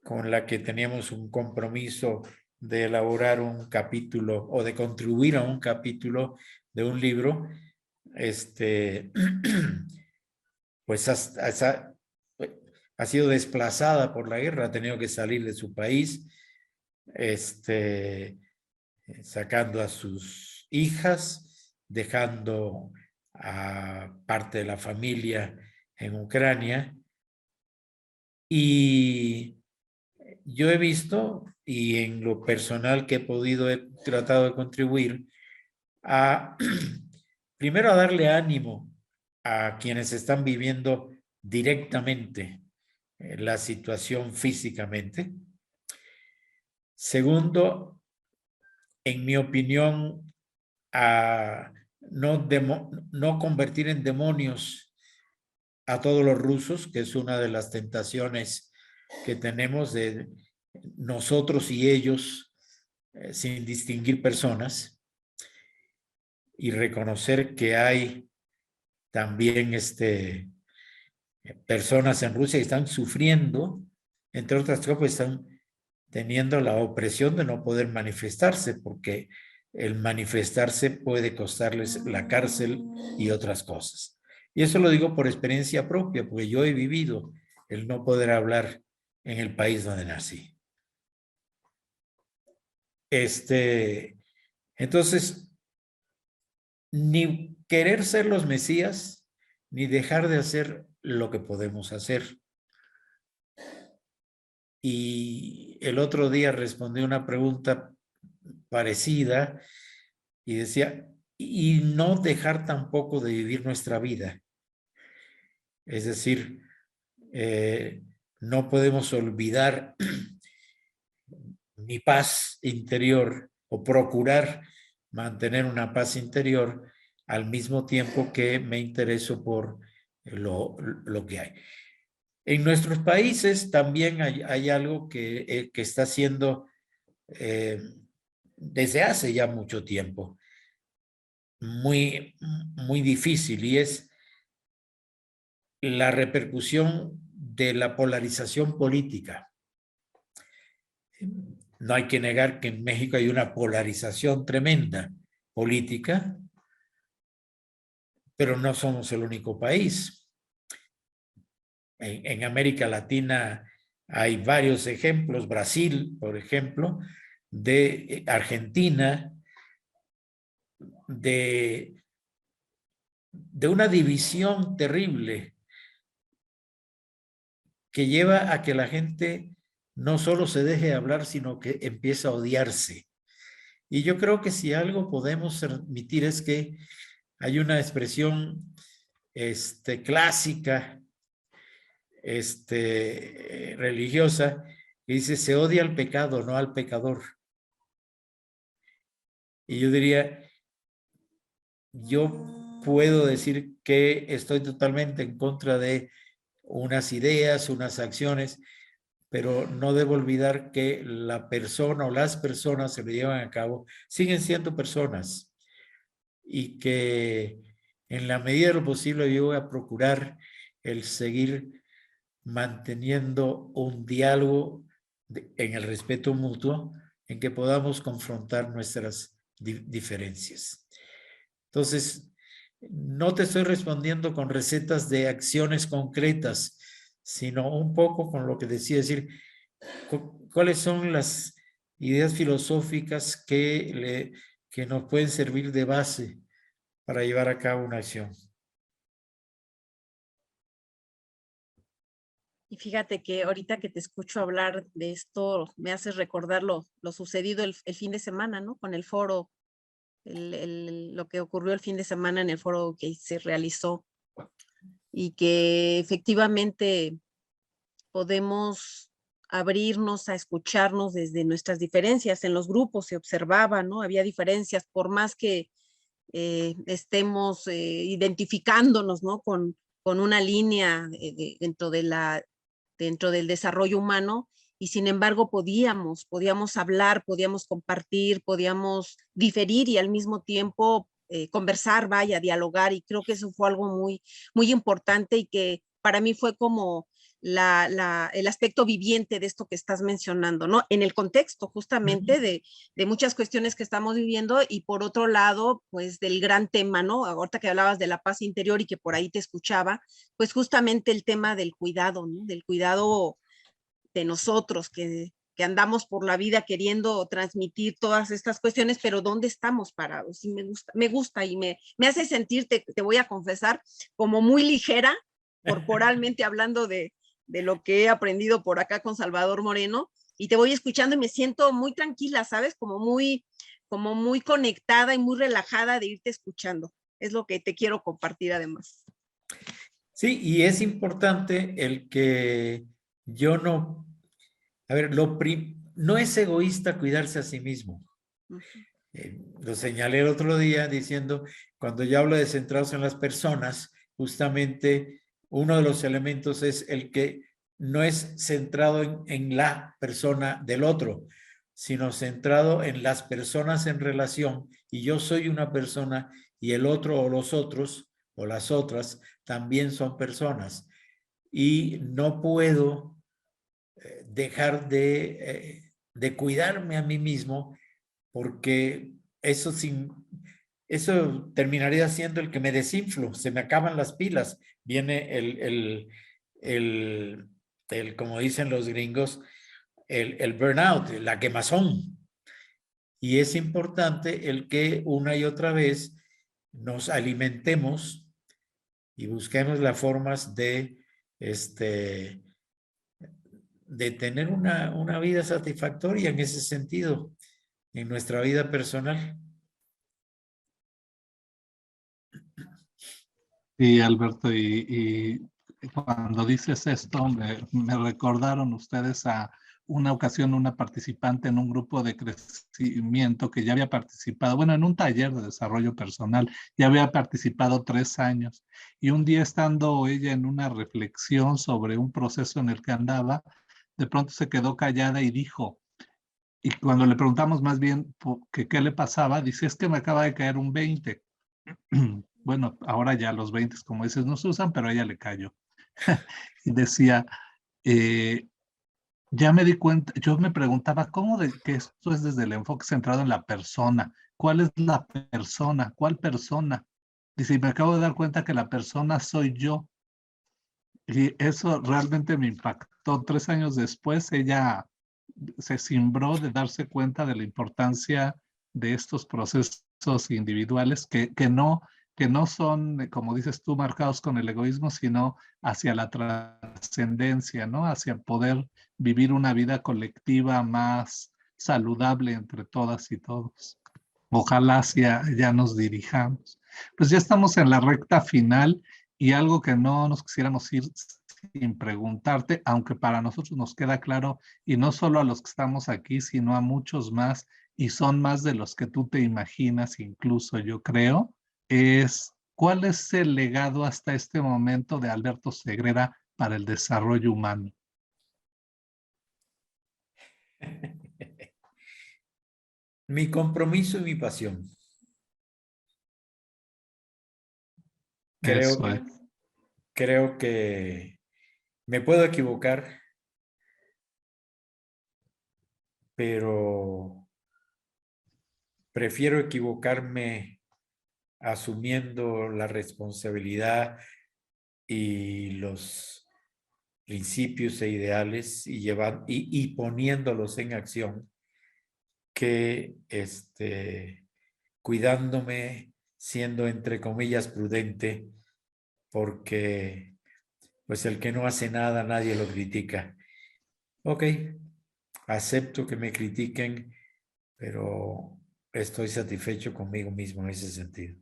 con la que teníamos un compromiso de elaborar un capítulo o de contribuir a un capítulo de un libro, pues ha sido desplazada por la guerra, ha tenido que salir de su país, sacando a sus hijas, dejando a parte de la familia en Ucrania. Y yo he visto, y en lo personal que he tratado de contribuir, primero a darle ánimo a quienes están viviendo directamente la situación físicamente. Segundo, en mi opinión, a no convertir en demonios a todos los rusos, que es una de las tentaciones que tenemos de nosotros y ellos, sin distinguir personas, y reconocer que hay también personas en Rusia que están sufriendo, entre otras cosas, pues están teniendo la opresión de no poder manifestarse, porque el manifestarse puede costarles la cárcel y otras cosas. Y eso lo digo por experiencia propia, porque yo he vivido el no poder hablar en el país donde nací. Entonces, ni querer ser los mesías, ni dejar de hacer lo que podemos hacer. Y el otro día respondí una pregunta parecida y decía, y no dejar tampoco de vivir nuestra vida. Es decir, no podemos olvidar mi paz interior o procurar mantener una paz interior al mismo tiempo que me intereso por lo que hay. En nuestros países también hay algo que está haciendo desde hace ya mucho tiempo muy, muy difícil, y es la repercusión de la polarización política. No hay que negar que en México hay una polarización tremenda política, pero no somos el único país. En América Latina hay varios ejemplos, Brasil, por ejemplo, de Argentina, de una división terrible que lleva a que la gente no solo se deje hablar, sino que empieza a odiarse. Y yo creo que si algo podemos admitir es que hay una expresión clásica, religiosa, que dice: se odia al pecado, no al pecador. Y yo diría, yo puedo decir que estoy totalmente en contra de unas ideas, unas acciones, pero no debo olvidar que la persona o las personas que lo llevan a cabo siguen siendo personas, y que en la medida de lo posible yo voy a procurar el seguir manteniendo un diálogo en el respeto mutuo, en que podamos confrontar nuestras diferencias. Entonces, no te estoy respondiendo con recetas de acciones concretas, sino un poco con lo que decía, decir, cuáles son las ideas filosóficas que nos pueden servir de base para llevar a cabo una acción. Y fíjate que ahorita que te escucho hablar de esto, me haces recordar lo sucedido el fin de semana, ¿no? Con el foro, lo que ocurrió el fin de semana en el foro que se realizó, y que efectivamente podemos abrirnos a escucharnos desde nuestras diferencias. En los grupos se observaba, ¿no? Había diferencias, por más que estemos identificándonos, ¿no? Con una línea dentro del desarrollo humano, y sin embargo podíamos hablar, podíamos compartir, podíamos diferir y al mismo tiempo conversar, vaya, dialogar, y creo que eso fue algo muy, muy importante, y que para mí fue como el aspecto viviente de esto que estás mencionando, ¿no? En el contexto justamente de muchas cuestiones que estamos viviendo, y por otro lado, pues del gran tema, ¿no? Ahorita que hablabas de la paz interior y que por ahí te escuchaba, pues justamente el tema del cuidado, ¿no? Del cuidado de nosotros, que andamos por la vida queriendo transmitir todas estas cuestiones, pero ¿dónde estamos parados? Y me gusta y me hace sentir, te voy a confesar, como muy ligera, corporalmente hablando de lo que he aprendido por acá con Salvador Moreno, y te voy escuchando y me siento muy tranquila, ¿sabes? Como muy conectada y muy relajada de irte escuchando. Es lo que te quiero compartir además. Sí, y es importante el que yo no, a ver, no es egoísta cuidarse a sí mismo. Lo señalé el otro día diciendo, cuando yo hablo de centrados en las personas, justamente uno de los elementos es el que no es centrado en la persona del otro, sino centrado en las personas en relación, y yo soy una persona y el otro o los otros o las otras también son personas. Y no puedo dejar de cuidarme a mí mismo, porque eso terminaría siendo el que me desinflo, se me acaban las pilas, viene como dicen los gringos, el burnout, la quemazón. Y es importante el que una y otra vez nos alimentemos y busquemos las formas de tener una vida satisfactoria en ese sentido, en nuestra vida personal. Sí, Alberto, y cuando dices esto, me recordaron ustedes a una ocasión una participante en un grupo de crecimiento que ya había participado, bueno, en un taller de desarrollo personal, ya había participado 3 años. Y un día estando ella en una reflexión sobre un proceso en el que andaba, de pronto se quedó callada y dijo, y cuando le preguntamos más bien que qué le pasaba, dice, es que me acaba de caer un 20. Bueno, ahora ya los 20, como dices, no se usan, pero a ella le cayó. Y decía, ya me di cuenta, yo me preguntaba, ¿cómo de que esto es desde el enfoque centrado en la persona? ¿Cuál es la persona? ¿Cuál persona? Dice, y me acabo de dar cuenta que la persona soy yo. Y eso realmente me impactó. 3 años después, ella se cimbró de darse cuenta de la importancia de estos procesos individuales que no son, como dices tú, marcados con el egoísmo, sino hacia la trascendencia, ¿no? Hacia poder vivir una vida colectiva más saludable entre todas y todos. Ojalá hacia ya nos dirijamos. Pues ya estamos en la recta final y algo que no nos quisiéramos ir sin preguntarte, aunque para nosotros nos queda claro, y no solo a los que estamos aquí, sino a muchos más, y son más de los que tú te imaginas, incluso yo creo, es ¿cuál es el legado hasta este momento de Alberto Segrera para el desarrollo humano? Mi compromiso y mi pasión. Eso es. Creo que me puedo equivocar, pero prefiero equivocarme asumiendo la responsabilidad y los principios e ideales y poniéndolos en acción, que cuidándome, siendo entre comillas prudente, porque pues el que no hace nada nadie lo critica. Ok, acepto que me critiquen, pero estoy satisfecho conmigo mismo en ese sentido.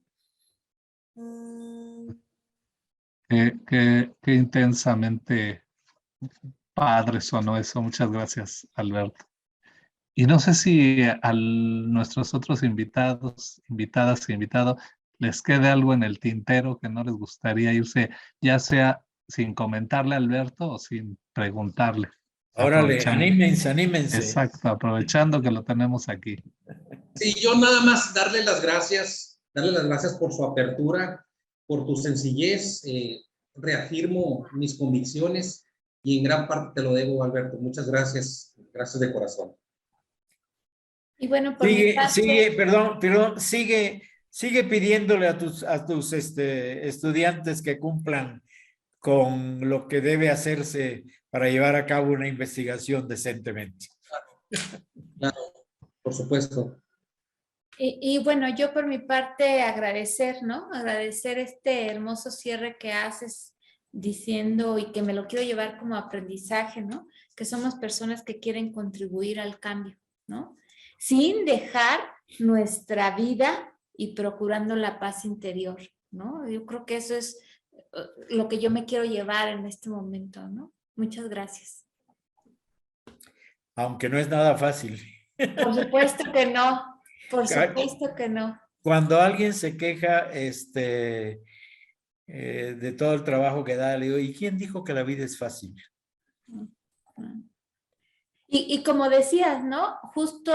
Qué intensamente padre sonó eso. Muchas gracias, Alberto. Y no sé si a nuestros otros invitados, invitadas e invitado, les quede algo en el tintero que no les gustaría irse, ya sea sin comentarle a Alberto o sin preguntarle. Órale, anímense. Exacto, aprovechando que lo tenemos aquí. Sí, yo nada más darle las gracias por su apertura, por tu sencillez. Reafirmo mis convicciones y en gran parte te lo debo, Alberto. Muchas gracias, gracias de corazón. Y bueno, por mi parte, sigue pidiéndole a tus estudiantes que cumplan con lo que debe hacerse para llevar a cabo una investigación decentemente. Claro, por supuesto. Y bueno, yo por mi parte agradecer, ¿no? Agradecer este hermoso cierre que haces diciendo y que me lo quiero llevar como aprendizaje, ¿no? Que somos personas que quieren contribuir al cambio, ¿no? Sin dejar nuestra vida y procurando la paz interior, ¿no? Yo creo que eso es lo que yo me quiero llevar en este momento, ¿no? Muchas gracias. aunque no es nada fácil. Por supuesto que no, por supuesto que no. Cuando alguien se queja de todo el trabajo que da, le digo, ¿y quién dijo que la vida es fácil? Y como decías, ¿no? Justo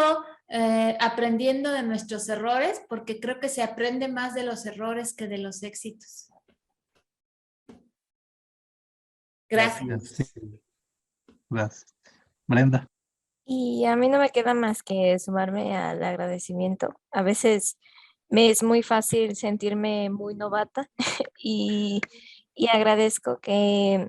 aprendiendo de nuestros errores, porque creo que se aprende más de los errores que de los éxitos. Gracias. Sí. Gracias. Brenda. Y a mí no me queda más que sumarme al agradecimiento. A veces me es muy fácil sentirme muy novata y agradezco que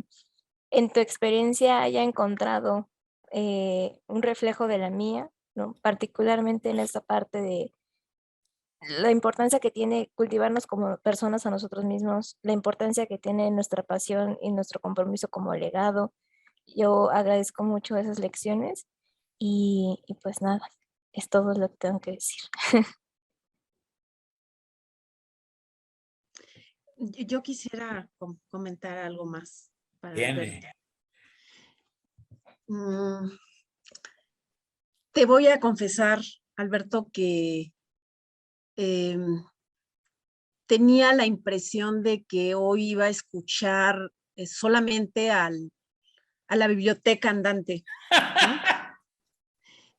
en tu experiencia haya encontrado un reflejo de la mía, ¿no? Particularmente en esta parte de la importancia que tiene cultivarnos como personas a nosotros mismos, la importancia que tiene nuestra pasión y nuestro compromiso como legado. Yo agradezco mucho esas lecciones y pues nada, es todo lo que tengo que decir. Yo quisiera comentar algo más. Viene. Te voy a confesar, Alberto, que tenía la impresión de que hoy iba a escuchar solamente a la biblioteca andante, ¿no?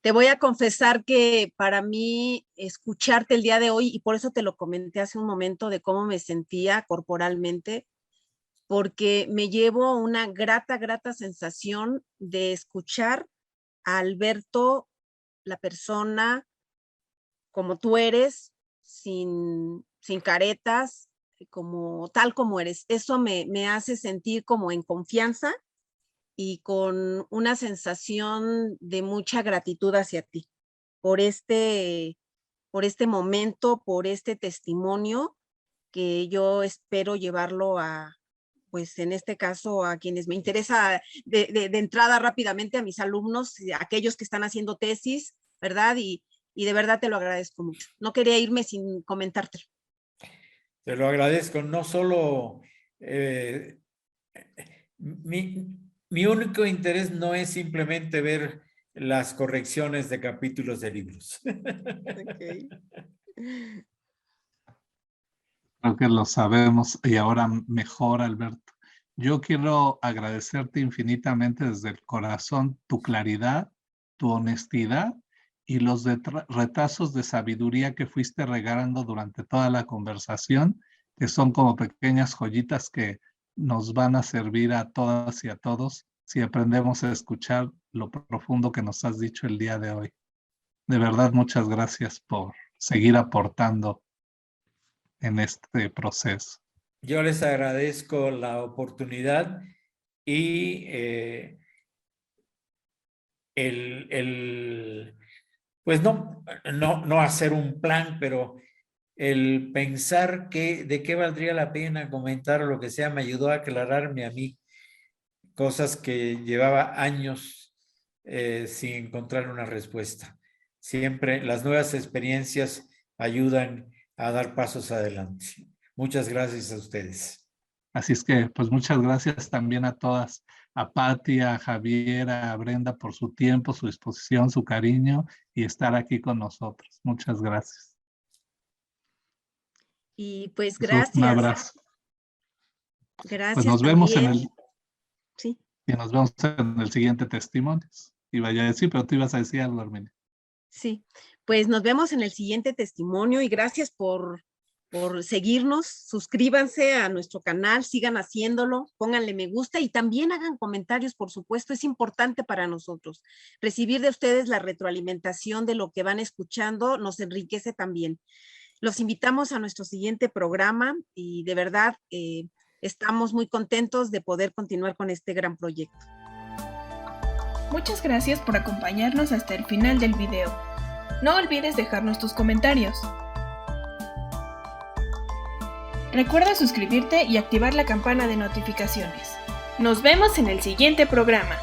Te voy a confesar que para mí escucharte el día de hoy, y por eso te lo comenté hace un momento de cómo me sentía corporalmente, porque me llevo una grata sensación de escuchar a Alberto, la persona como tú eres, sin caretas, tal como eres. Eso me hace sentir como en confianza y con una sensación de mucha gratitud hacia ti por este momento, por este testimonio que yo espero llevarlo pues en este caso, a quienes me interesa de entrada rápidamente, a mis alumnos, a aquellos que están haciendo tesis, ¿verdad? Y de verdad te lo agradezco mucho. No quería irme sin comentártelo. Te lo agradezco. No solo mi único interés no es simplemente ver las correcciones de capítulos de libros. Okay. Creo que lo sabemos y ahora mejor, Alberto. Yo quiero agradecerte infinitamente desde el corazón tu claridad, tu honestidad y los retazos de sabiduría que fuiste regalando durante toda la conversación, que son como pequeñas joyitas que nos van a servir a todas y a todos si aprendemos a escuchar lo profundo que nos has dicho el día de hoy. De verdad, muchas gracias por seguir aportando en este proceso. Yo les agradezco la oportunidad y pues no hacer un plan, pero el pensar de qué valdría la pena comentar o lo que sea, me ayudó a aclararme a mí cosas que llevaba años sin encontrar una respuesta. Siempre las nuevas experiencias ayudan a dar pasos adelante. Muchas gracias a ustedes. Así es que, pues muchas gracias también a todas, a Patti, a Javier, a Brenda por su tiempo, su disposición, su cariño y estar aquí con nosotros. Muchas gracias. Y pues gracias. Un abrazo. Gracias. Pues nos vemos sí. Y nos vemos en el siguiente testimonio. Iba ya a decir, pero tú ibas a decir algo, Arminia. Sí, pues nos vemos en el siguiente testimonio y gracias por seguirnos. Suscríbanse a nuestro canal, sigan haciéndolo, pónganle me gusta y también hagan comentarios, por supuesto, es importante para nosotros. Recibir de ustedes la retroalimentación de lo que van escuchando nos enriquece también. Los invitamos a nuestro siguiente programa y de verdad estamos muy contentos de poder continuar con este gran proyecto. Muchas gracias por acompañarnos hasta el final del video. No olvides dejarnos tus comentarios. Recuerda suscribirte y activar la campana de notificaciones. Nos vemos en el siguiente programa.